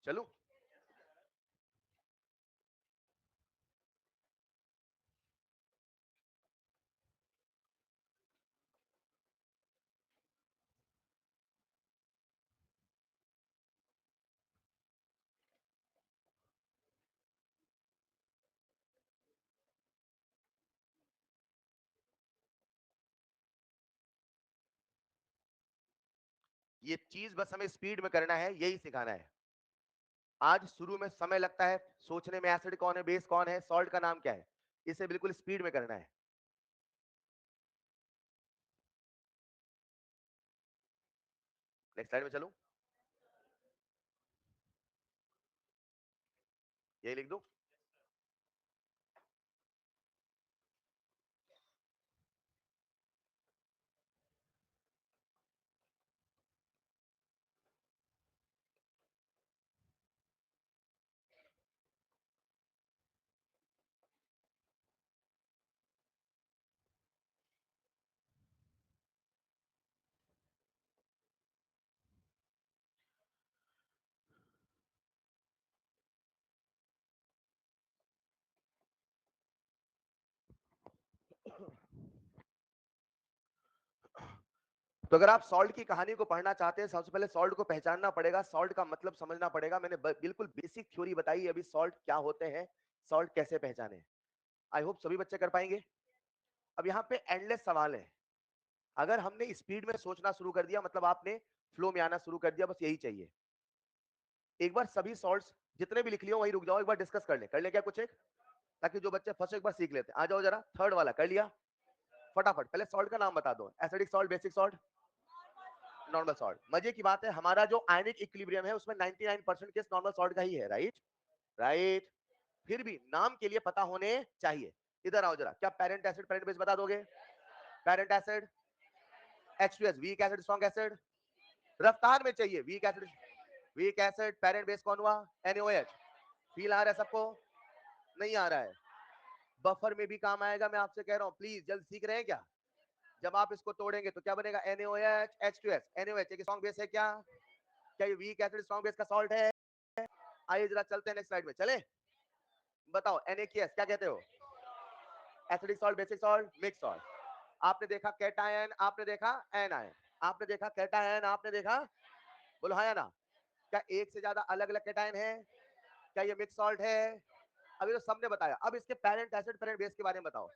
S1: चलूं? ये चीज बस हमें स्पीड में करना है, यही सिखाना है। आज शुरू में समय लगता है सोचने में, एसिड कौन है, बेस कौन है, सॉल्ट का नाम क्या है, इसे बिल्कुल स्पीड में करना है। नेक्स्ट स्लाइड में चलूं, यही लिख दूं। तो अगर आप सॉल्ट की कहानी को पढ़ना चाहते हैं, सबसे पहले सॉल्ट को पहचानना पड़ेगा, सॉल्ट का मतलब समझना पड़ेगा। मैंने बिल्कुल बेसिक थ्योरी बताई अभी, सॉल्ट क्या होते हैं, सॉल्ट कैसे पहचाने। आई होप सभी बच्चे कर पाएंगे। अब यहाँ पे एंडलेस सवाल है। अगर हमने स्पीड में सोचना शुरू कर दिया, मतलब आपने फ्लो में आना शुरू कर दिया, बस यही चाहिए। एक बार सभी सॉल्ट्स जितने भी लिख लियो वहीं रुक जाओ, एक बार डिस्कस कर ले क्या कुछ एक, ताकि जो बच्चे फंसे एक बार सीख लेते। आ जाओ जरा, थर्ड वाला कर लिया फटाफट। पहले सॉल्ट का नाम बता दो, acidic salt, basic salt, normal salt. मजे की बात है, हमारा जो आयनिक इक्विलिब्रियम है उसमें 99% केस नॉर्मल सॉल्ट का ही है, राइट राइट। फिर भी नाम के लिए पता होने चाहिए। इधर आओ जरा, क्या पेरेंट एसिड पेरेंट बेस बता दोगे? Parent acid H2S, week acid strong acid, रफ्तार में चाहिए। वीक एसिड पेरेंट बेस कौन हुआ? NaOH। फील आ रहा है सबको? नहीं आ रहा है? बफर में भी काम आएगा, मैं आपसे कह रहा हूं, प्लीज जल्द सीख रहे हैं क्या? जब आप इसको तोड़ेंगे तो क्या बनेगा? NaOH H2S। NaOH एक स्ट्रॉन्ग बेस है क्या? क्या ये वीक एसिड स्ट्रॉन्ग बेस का सॉल्ट है? आइए जरा चलते हैं नेक्स्ट स्लाइड में, चले। बताओ NaKS क्या कहते हो? Acidic salt, basic salt, mix salt. आपने देखा कैटायन, आपने देखा एनायन, आपने देखा कैटायन, आपने देखा, बोलो हाँ या ना। क्या एक से ज्यादा अलग अलग कैटायन है? क्या ये मिक्स सॉल्ट है? अभी तो सबने बताया, अब इसके पेरेंट एसिड पेरेंट बेस के बारे में बताओ।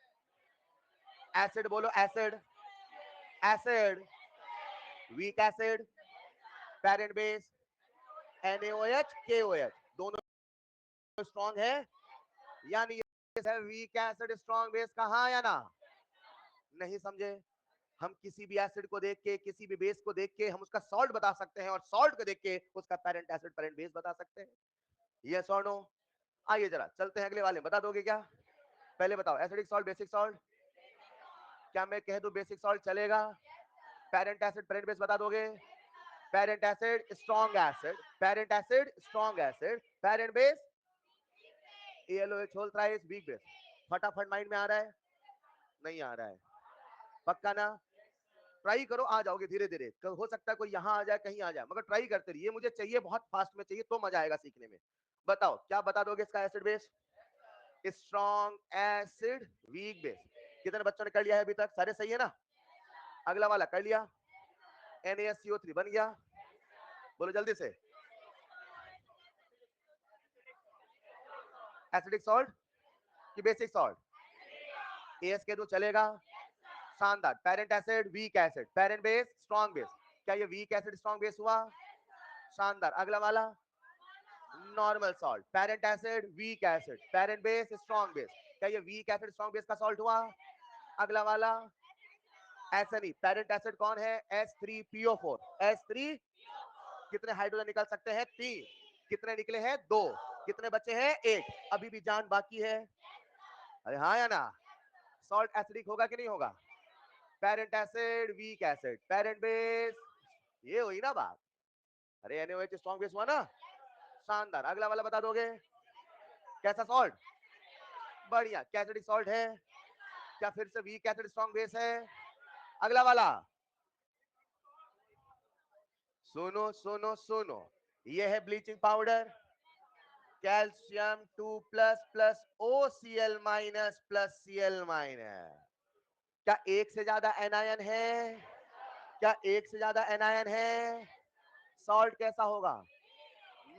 S1: एसिड बोलो, acid acid, weak acid, parent base NaOH KOH, दोनों स्ट्रॉन्ग है यानी ये वीक एसिड स्ट्रॉन्ग बेस का, हाँ या ना? नहीं समझे? हम किसी भी एसिड को देख के, किसी भी बेस को देख के हम उसका सॉल्ट बता सकते हैं, और सॉल्ट को देख के उसका पेरेंट एसिड पेरेंट बेस बता सकते हैं। यस और नो? आइए जरा चलते हैं अगले वाले, बता दोगे क्या? पहले बताओ एसिडिक सॉल्ट, बेसिक सॉल्ट। क्या मैं कह दूं बेसिक सॉल्ट चलेगा? पेरेंट एसिड पेरेंट बेस बता दोगे? Parent acid strong acid, parent acid strong acid, parent base ALOH whole thrice, weak base. फटाफट माइंड में आ रहा है? नहीं आ रहा है? पक्का ना? ट्राई करो, आ जाओगे धीरे धीरे। हो सकता है कोई यहाँ आ जाए, कहीं आ जाए, मगर ट्राई करते रहिए। मुझे चाहिए बहुत फास्ट में चाहिए, तो मजा आएगा सीखने में। बताओ क्या बता दोगे इसका acid base? Strong acid, weak base. कितने बच्चों ने कर लिया है अभी तक? सारे सही है ना? अगला वाला कर लिया, NaSCO3 बन गया, बोलो जल्दी से। एसिडिक सॉल्ट कि बेसिक सॉल्ट? AS के दो चलेगा, शानदार। Parent acid, weak acid, parent base strong base. क्या ये वीक एसिड स्ट्रॉन्ग बेस हुआ? शानदार। अगला वाला normal salt, parent acid, weak acid, parent base strong base. क्या ये वीक एसिड स्ट्रॉन्ग बेस का सॉल्ट हुआ? अगला वाला ऐसा नहीं, पेरेंट एसिड कौन है? H3PO4, H3। कितने हाइड्रोजन निकल सकते हैं? 3। कितने निकले हैं? 2। कितने बचे हैं? 1। अभी भी जान बाकी है, अरे हाँ या ना? सॉल्ट एसिडिक होगा कि नहीं होगा? Parent acid, weak acid, parent base, ये हुई ना बात। अरे NaOH स्ट्रॉन्ग बेस हुआ ना? शानदार। अगला वाला बता दोगे? कैसा सॉल्ट? बढ़िया। क्या एसिडिक सॉल्ट है? क्या फिर से वीक एसिड स्ट्रॉन्ग बेस है? अगला वाला सुनो सुनो सुनो, ये है bleaching powder, calcium 2+ plus OCl minus plus Cl minus. क्या एक से ज्यादा एनायन है? क्या एक से ज्यादा एनायन है? सॉल्ट कैसा होगा?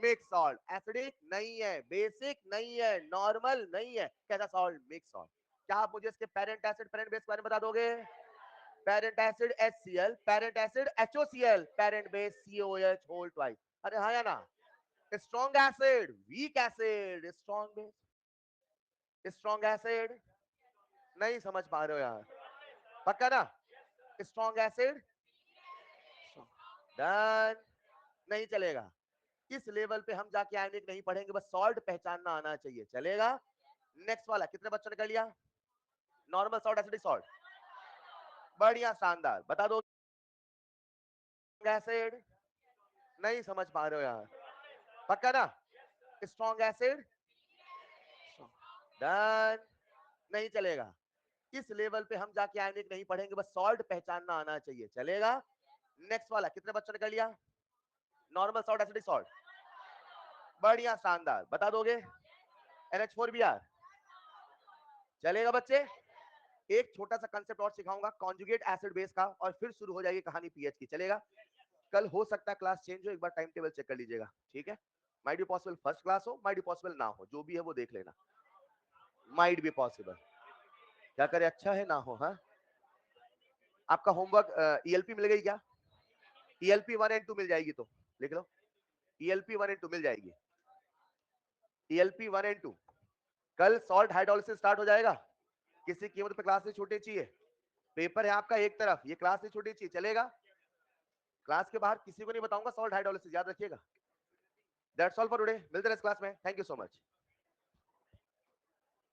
S1: Mix salt. एसिडिक नहीं है, बेसिक नहीं है, नॉर्मल नहीं है, कैसा सॉल्ट? Mix salt. क्या आप मुझे इसके पेरेंट एसिड पेरेंट बेस के बारे में बता दोगे? Parent acid HCl, parent acid HOCl, parent base COH whole twice. अरे हाँ या ना? Strong acid, weak acid, strong base, strong acid, नहीं समझ पा रहे हो यार, पक्का ना? स्ट्रॉन्ग एसिड, डन, नहीं चलेगा। किस लेवल पे हम जाके आयनिक नहीं पढ़ेंगे, बस सॉल्ट पहचानना आना चाहिए, चलेगा? नेक्स्ट वाला कितने बच्चों ने कर लिया? नॉर्मल सॉल्ट, एसिडिक सॉल्ट, बढ़िया शानदार, बता दो एसिड, नहीं समझ पा रहे हो यार, पक्का ना? स्ट्रॉन्ग एसिड, डन, नहीं चलेगा। किस लेवल पे हम जाके आयनिक नहीं पढ़ेंगे, बस सॉल्ट पहचानना आना चाहिए, चलेगा? नेक्स्ट वाला कितने बच्चों ने कर लिया? नॉर्मल सॉल्ट, एसिडिक सॉल्ट, बढ़िया शानदार, बता दोगे? NH4Br, चलेगा बच्चे? एक छोटा सा कंसेप्ट और सिखाऊंगा कॉन्जुगेट एसिड बेस का, और फिर शुरू हो जाएगी कहानी पीएच की, चलेगा? कल हो सकता है क्लास चेंज हो, एक बार टाइम टेबल चेक कर लीजिएगा, ठीक है? Might be possible first class हो, माइट बी पॉसिबल ना हो, जो भी है वो देख लेना, माइट बी पॉसिबल। क्या करे, अच्छा है ना हो। हाँ, आपका होमवर्क ELP मिल गई क्या? ELP 1 एंड 2 मिल जाएगी, तो लिख लो, ELP 1 एंड 2 मिल जाएगी, ELP 1 एंड 2। कल सॉल्ट हाइड्रोलिसिस स्टार्ट हो जाएगा, किसी कीमत पे क्लास नहीं छूटनी चाहिए, पेपर है आपका एक तरफ, ये क्लास नहीं छूटनी चाहिए, चलेगा? क्लास के बाहर किसी को नहीं बताऊंगा सॉल्ट हाइड्रोलिसिस, याद रखिएगा। दैट्स ऑल फॉर टुडे, मिलते हैं इस क्लास में, थैंक यू सो मच।